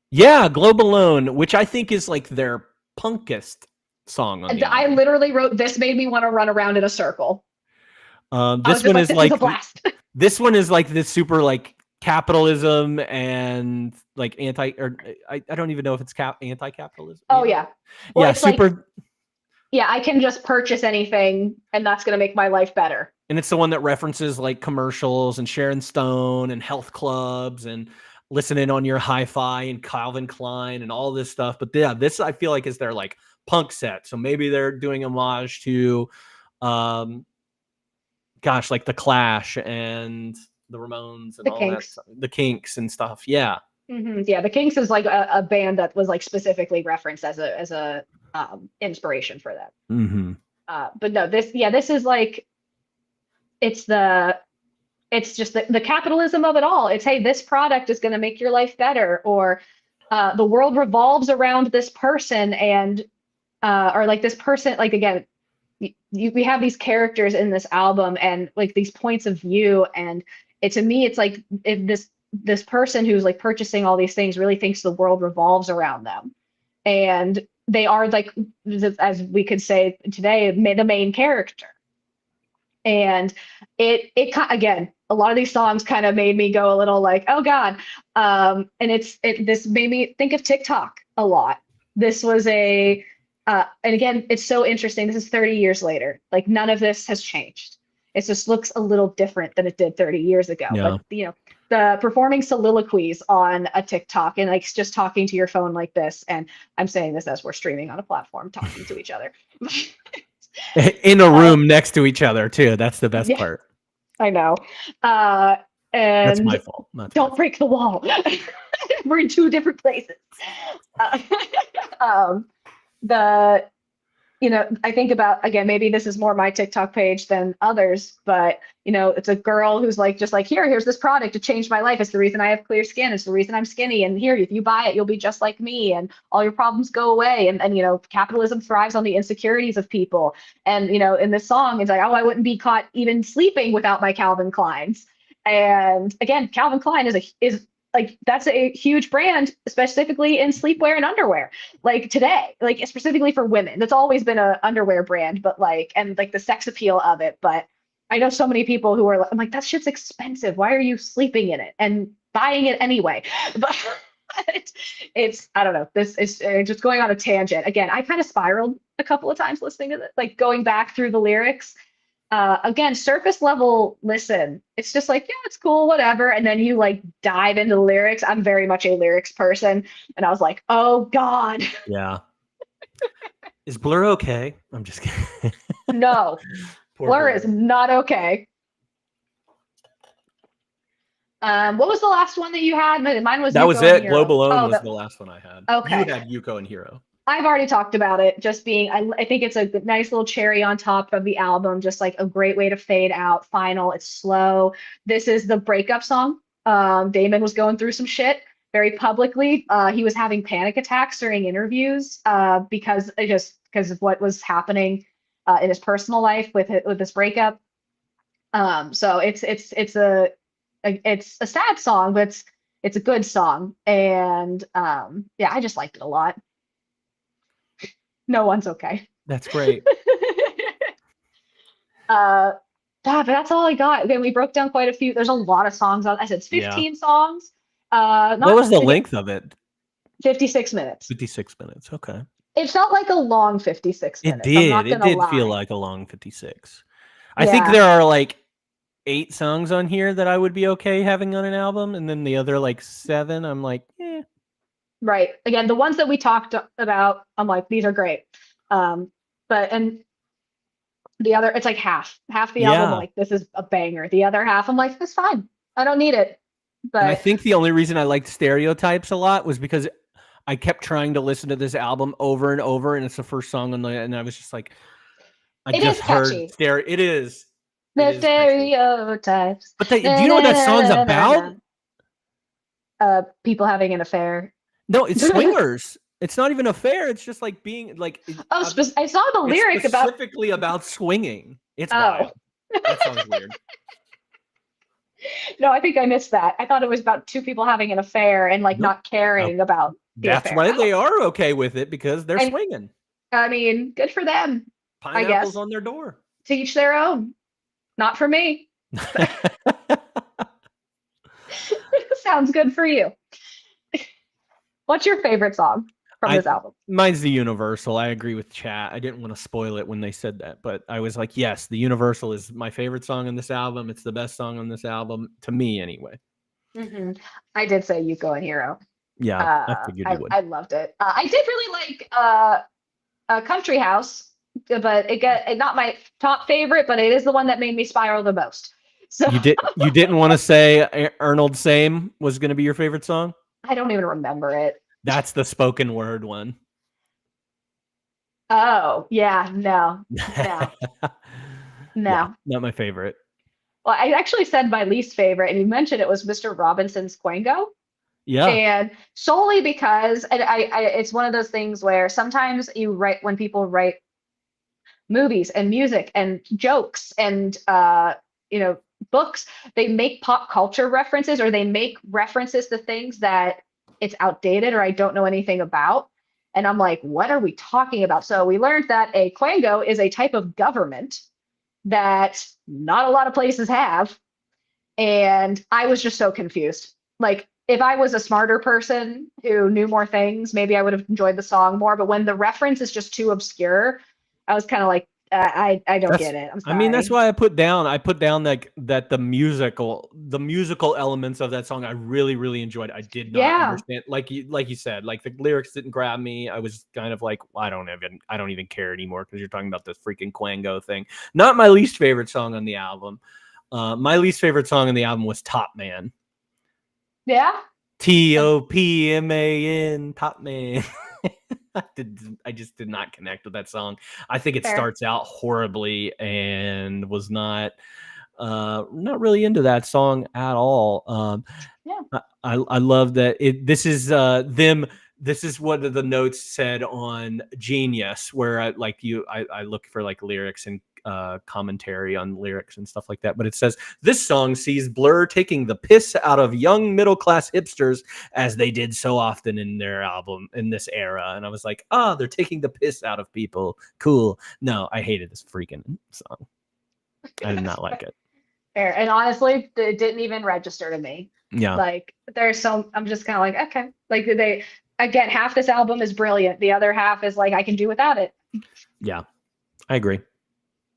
Yeah, Globe Alone, which I think is like their punkest song on the I album. literally wrote, this made me want to run around in a circle. I was This just one like, is this is a like blast. this one is like this super like capitalism and like I don't even know if it's anti-capitalism. Oh yeah. Well, Yeah, it's like, super. yeah, I can just purchase anything and that's going to make my life better. And it's the one that references like commercials and Sharon Stone and health clubs and listening on your hi-fi and Calvin Klein and all this stuff. But yeah, this I feel like is their like punk set. So maybe they're doing homage to like the Clash and the Ramones and The all that Kinks. stuff. The Kinks and stuff. Yeah. Yeah, the Kinks is like a band that was like specifically referenced as a inspiration for them. Mm-hmm. But no, this is like, it's just the capitalism of it all. It's, hey, this product is going to make your life better, or the world revolves around this person, and or like this person, like, again, we have these characters in this album and like these points of view, and to me it's like, if this person who's like purchasing all these things really thinks the world revolves around them, and they are like, as we could say today, the main character. And again, a lot of these songs kind of made me go a little like, oh god. And this made me think of TikTok a lot. This was and again, it's so interesting, this is 30 years later, like none of this has changed. It just looks a little different than it did 30 years ago. Yeah. But the performing soliloquies on a TikTok and like just talking to your phone like this, and I'm saying this as we're streaming on a platform talking to each other. In a room next to each other too. That's the best Yeah. part. I know. That's And my fault. don't break the wall. We're in two different places. The I think about, again, maybe this is more my TikTok page than others, but it's a girl who's like, just like, here's this product to change my life. It's the reason I have clear skin. It's the reason I'm skinny. And here, if you buy it, you'll be just like me, and all your problems go away. And capitalism thrives on the insecurities of people. And in this song, it's like, oh, I wouldn't be caught even sleeping without my Calvin Kleins. And again, Calvin Klein is like, that's a huge brand, specifically in sleepwear and underwear. Like today, like specifically for women, that's always been a underwear brand, but like, and like the sex appeal of it. But I know so many people who are, I'm like, that shit's expensive. Why are you sleeping in it and buying it anyway? But it's, I don't know. This is just going on a tangent. Again, I kind of spiraled a couple of times listening to it, like going back through the lyrics. Again, surface level listen, it's just like, yeah, it's cool, whatever. And then you like dive into the lyrics. I'm very much a lyrics person. And I was like, oh God. Yeah. Is Blur okay? I'm just kidding. No, Blur is not okay. What was the last one that you had? Mine was that Yuko was it. Hero. Globe Alone was the last one I had. Okay. You had Yuko and Hero. I've already talked about it. Just being, I think it's a nice little cherry on top of the album. Just like a great way to fade out. Final. It's slow. This is the breakup song. Damon was going through some shit very publicly. He was having panic attacks during interviews because of what was happening in his personal life with this breakup. So it's a sad song, but it's a good song. And yeah, I just liked it a lot. No one's okay. That's great. But that's all I got. Again, we broke down quite a few. There's a lot of songs on. I said it's 15 songs. What was the length of it? 56 minutes. 56 minutes. Okay. It felt like a long 56 minutes. It did. It did feel like a long 56. I think there are like 8 songs on here that I would be okay having on an album, and then the other like 7, I'm like, eh. Right. Again, the ones that we talked about, I'm like, these are great. And the other, it's like half the album. Like, this is a banger. The other half, I'm like, it's fine. I don't need it. But and I think the only reason I liked Stereotypes a lot was because I kept trying to listen to this album over and over, and it's the first song on and I was just like, I just heard It is. It The is catchy. stereotypes. But do Na, you know what na, that na, song's na, na, about? na. People having an affair. No, it's swingers. It's not even a fair. It's just like being like Oh, I saw the it's lyric about. specifically about swinging. It's Oh, wild. That song's weird. no, I think I missed that. I thought it was about two people having an affair and like Nope. not caring about the That's affair. why Oh, they are okay with it because they're and swinging. I mean, good for them, I Pineapples guess. on their door. To each their own. Not for me. Sounds good for you. What's your favorite song from this album? Mine's the Universal. I agree with chat. I didn't want to spoil it when they said that, but I was like, yes, the Universal is my favorite song on this album. It's the best song on this album to me, anyway. Mm-hmm. I did say Yuko and Hero. Yeah, I figured you would. I loved it. I did really like Country House, but it got not my top favorite, but it is the one that made me spiral the most. So You didn't want to say Arnold Same was going to be your favorite song? I don't even remember it. That's the spoken word one. Oh, yeah, no. Yeah, not my favorite. Well, I actually said my least favorite, and you mentioned it was Mr. Robinson's Quango. Yeah. And solely because, and it's one of those things where sometimes when people write movies and music and jokes and, books, they make pop culture references or they make references to things that it's outdated or I don't know anything about. And I'm like, what are we talking about? So we learned that a Quango is a type of government that not a lot of places have. And I was just so confused. Like, if I was a smarter person who knew more things, maybe I would have enjoyed the song more. But when the reference is just too obscure, I was kind of like, I don't get it. I'm sorry. I mean, that's why I put down like that the musical elements of that song I really, really enjoyed. I did not understand, like you said, like the lyrics didn't grab me. I was kind of like, well, I don't even care anymore because you're talking about this freaking Quango thing. Not my least favorite song on the album. My least favorite song on the album was Top Man. Yeah. TOPMAN, Top Man. I just did not connect with that song. I think it starts out horribly and was not really into that song at all. I love that this is them. This is what the notes said on Genius, where I look for like lyrics and commentary on lyrics and stuff like that. But it says this song sees Blur taking the piss out of young middle class hipsters as they did so often in their album in this era. And I was like, they're taking the piss out of people. Cool. No, I hated this freaking song. I did not like it. Fair. And honestly, it didn't even register to me. Yeah. Like I'm just kind of like, okay. Like again, half this album is brilliant. The other half is like, I can do without it. Yeah, I agree.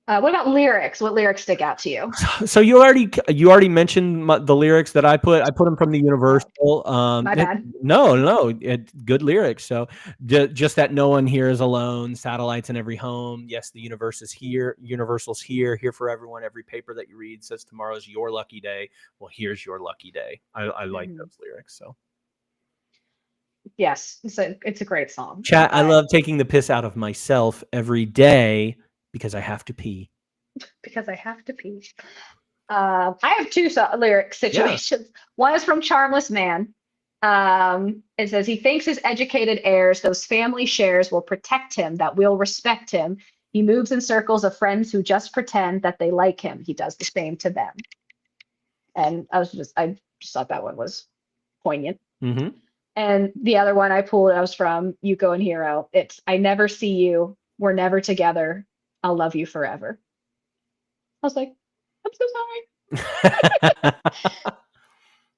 What about lyrics? What lyrics stick out to you? So you already mentioned the lyrics that I put them from the Universal. My bad. No, good lyrics. So just that no one here is alone. Satellites in every home. Yes, the universe is here. Universal's here for everyone. Every paper that you read says tomorrow's your lucky day. Well, here's your lucky day. I like those lyrics. So yes, it's a great song. Chat. I love taking the piss out of myself every day. Because I have to pee. Because I have to pee. I have two lyric situations. Yeah. One is from Charmless Man. It says, he thinks his educated heirs, those family shares will protect him, that will respect him. He moves in circles of friends who just pretend that they like him. He does the same to them. And I just thought that one was poignant. Mm-hmm. And the other one I pulled, I was from Yuko and Hero. It's, I never see you. We're never together. I'll love you forever. I was like, I'm so sorry.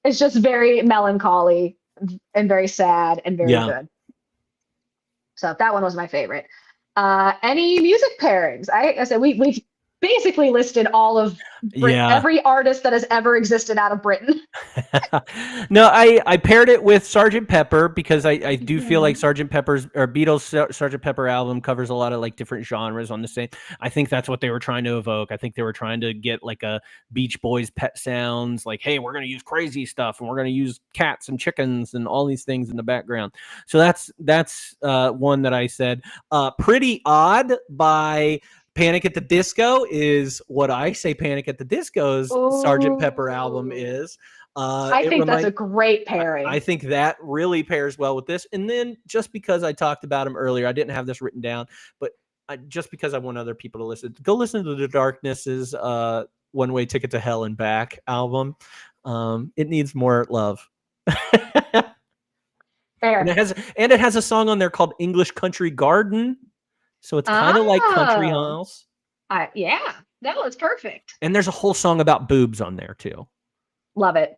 It's just very melancholy and very sad and very good. So that one was my favorite. Any music pairings? I said we basically listed all of every artist that has ever existed out of Britain. No, I paired it with Sgt. Pepper because I do feel like Sgt. Pepper's or Beatles Sgt. Pepper album covers a lot of like different genres on the same. I think that's what they were trying to evoke. I think they were trying to get like a Beach Boys Pet Sounds, like, hey, we're going to use crazy stuff and we're going to use cats and chickens and all these things in the background. So that's one that I said. Pretty Odd by Panic at the Disco is what I say Panic at the Disco's Sgt. Pepper album Ooh. is. I think that's a great pairing. I think that really pairs well with this. And then just because I talked about him earlier, I didn't have this written down, but just because I want other people to listen, go listen to The Darkness's One Way Ticket to Hell and Back album. It needs more love. Fair. And it has a song on there called English Country Garden. So it's kind of like Country House. Yeah, that was perfect. And there's a whole song about boobs on there too. Love it.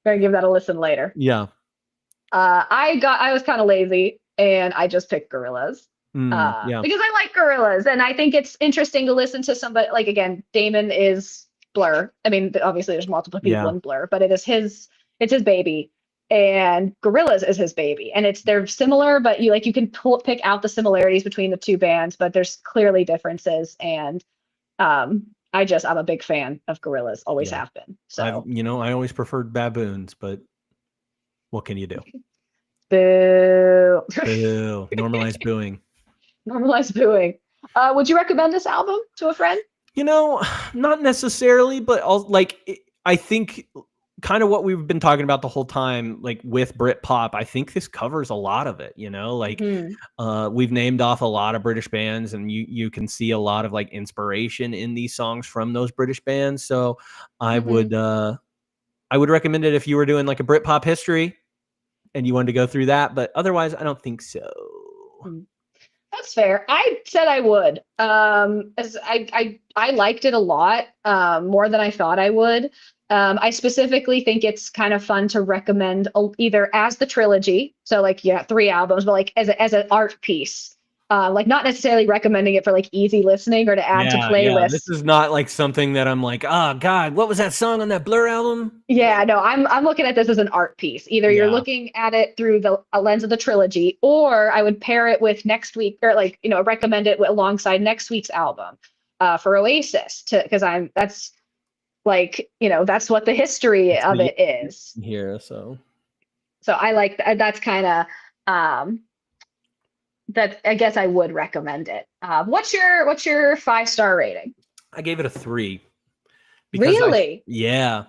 Gonna give that a listen later. Yeah. I was kind of lazy and I just picked Gorillaz. Yeah. Because I like Gorillaz and I think it's interesting to listen to somebody like, again, Damon is Blur. I mean, obviously there's multiple people in Blur, but it's his baby, and Gorillaz is his baby, and they're similar, but you can pick out the similarities between the two bands, but there's clearly differences. And I'm a big fan of Gorillaz, always have been. So I always preferred Baboons, but what can you do? Boo. Boo. Normalize booing. Normalize booing. Would you recommend this album to a friend? Not necessarily, but I think kind of what we've been talking about the whole time, like with Britpop, I think this covers a lot of it, we've named off a lot of British bands, and you can see a lot of like inspiration in these songs from those British bands. So I would recommend it if you were doing like a Britpop history and you wanted to go through that, but otherwise I don't think so. That's fair. I said I would. As I liked it a lot, more than I thought I would. I specifically think it's kind of fun to recommend either as the trilogy, so 3 albums, but like as an art piece. Not necessarily recommending it for like easy listening or to add to playlists. Yeah. This is not like something that I'm like, oh God, what was that song on that Blur album? Yeah, no, I'm looking at this as an art piece. Either you're looking at it through the lens of the trilogy, or I would pair it with next week, or recommend it alongside next week's album for Oasis, because that's what the history of it is here. So I like that. That's kind of that. I guess I would recommend it. What's your 5-star rating? I gave it a 3. Really? Yeah.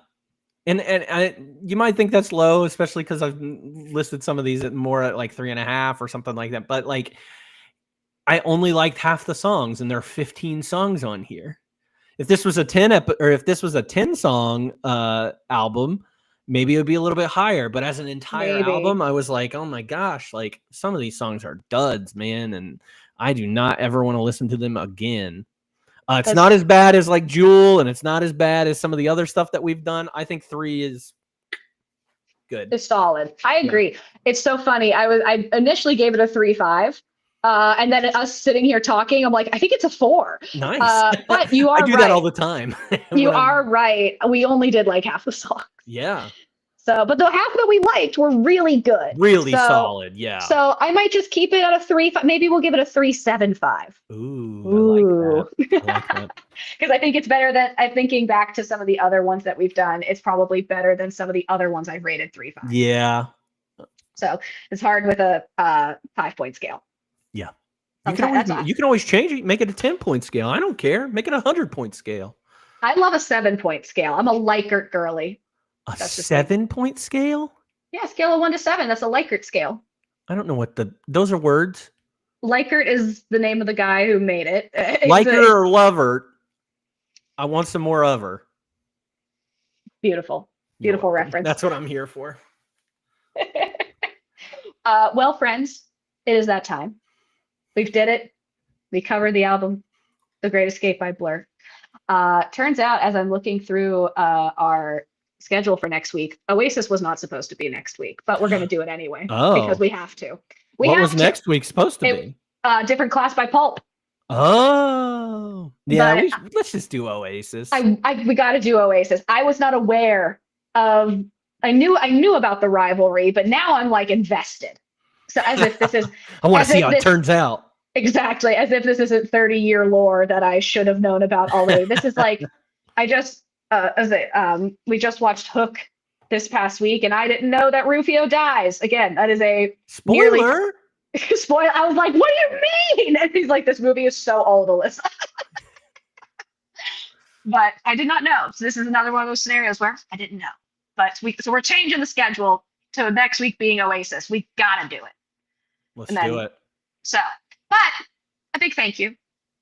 And you might think that's low, especially because I've listed some of these at more at like 3.5 or something like that. But like, I only liked half the songs, and there are 15 songs on here. If this was a 10 song album, maybe it would be a little bit higher. But as an entire album, I was like, oh my gosh, like some of these songs are duds, man, and I do not ever want to listen to them again. It's not as bad as like Jewel, and it's not as bad as some of the other stuff that we've done. I think 3 is good. It's solid. I agree. It's so funny. I initially gave it a 3.5. And then us sitting here talking, I'm like, I think it's a 4. Nice. But you are I do that all the time. You are right. We only did like half the songs. Yeah. So, but the half that we liked were really good. Really solid. Yeah. So I might just keep it at a 3.5. Maybe we'll give it a 3.75. Ooh. I like that. Because I think it's better than, I'm thinking back to some of the other ones that we've done. It's probably better than some of the other ones I've rated 3.5. Yeah. So it's hard with a 5-point scale. Yeah. You can always change it, make it a 10-point scale. I don't care. Make it a 100-point scale. I love a 7-point scale. I'm a Likert girly. A 7-point scale? Yeah, scale of 1 to 7. That's a Likert scale. I don't know those are words. Likert is the name of the guy who made it. Likert or lover. I want some more of her. Beautiful reference. That's what I'm here for. Well, friends, it is that time. We've did it. We covered the album, The Great Escape by Blur. Turns out, as I'm looking through our schedule for next week, Oasis was not supposed to be next week, but we're going to do it anyway because we have to. What was next week supposed to be? Different Class by Pulp. Oh, yeah. Let's just do Oasis. We got to do Oasis. I was not aware of. I knew about the rivalry, but now I'm like invested. So as if this is. I want to see how it turns out. Exactly, as if this isn't 30-year lore that I should have known about already. This is like, we just watched Hook this past week, and I didn't know that Rufio dies. Again, that is a spoiler. Spoil. I was like, what do you mean? And he's like, this movie is so old, Alyssa. But I did not know. So this is another one of those scenarios where I didn't know. But we're changing the schedule to next week being Oasis. We gotta do it. Let's And then, do it. so, but a big thank you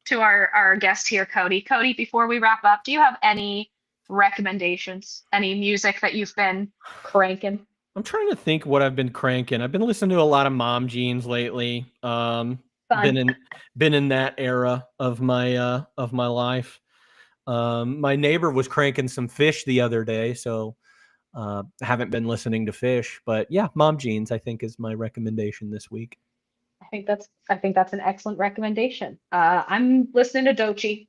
to our guest here, Cody. Cody, before we wrap up, do you have any recommendations? Any music that you've been cranking? I'm trying to think what I've been cranking. I've been listening to a lot of Mom Jeans lately. Fun. Been in that era of my life. My neighbor was cranking some Fish the other day, so haven't been listening to Fish. But yeah, Mom Jeans I think is my recommendation this week. I think that's an excellent recommendation. I'm listening to Doechii.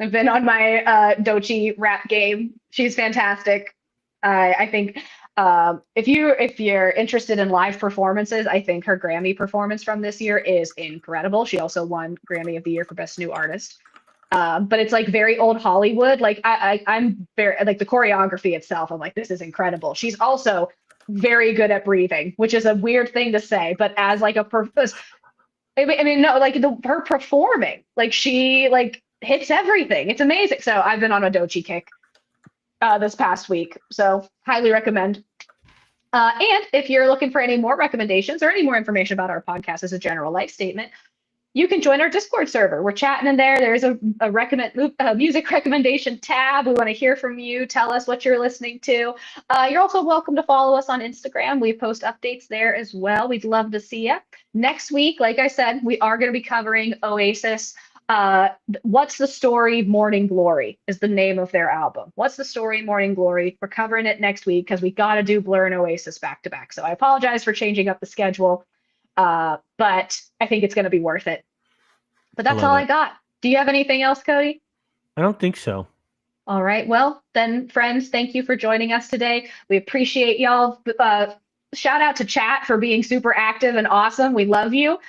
I've been on my Doechii rap game. She's fantastic. I think if you're interested in live performances, I think her Grammy performance from this year is incredible. She also won Grammy of the Year for Best New Artist. But it's like very old Hollywood. Like I'm very like the choreography itself. I'm like, this is incredible. She's also very good at breathing, which is a weird thing to say, but as like I mean, no, like her performing, like she like hits everything. It's amazing. So I've been on a Doechii kick this past week. So highly recommend. And if you're looking for any more recommendations or any more information about our podcast as a general life statement, you can join our Discord server. We're chatting in there. There's a music recommendation tab. We want to hear from you. Tell us what you're listening to. You're also welcome to follow us on Instagram. We post updates there as well. We'd love to see you. Next week, like I said, we are going to be covering Oasis. What's the Story? Morning Glory is the name of their album. What's the Story? Morning Glory. We're covering it next week because we got to do Blur and Oasis back to back. So I apologize for changing up the schedule. But I think it's going to be worth it. But that's all I got. Do you have anything else, Cody? I don't think so. All right. Well, then, friends, thank you for joining us today. We appreciate y'all. Shout out to chat for being super active and awesome. We love you.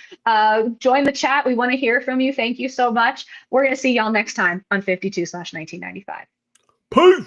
Join the chat. We want to hear from you. Thank you so much. We're going to see y'all next time on 52/1995. Peace.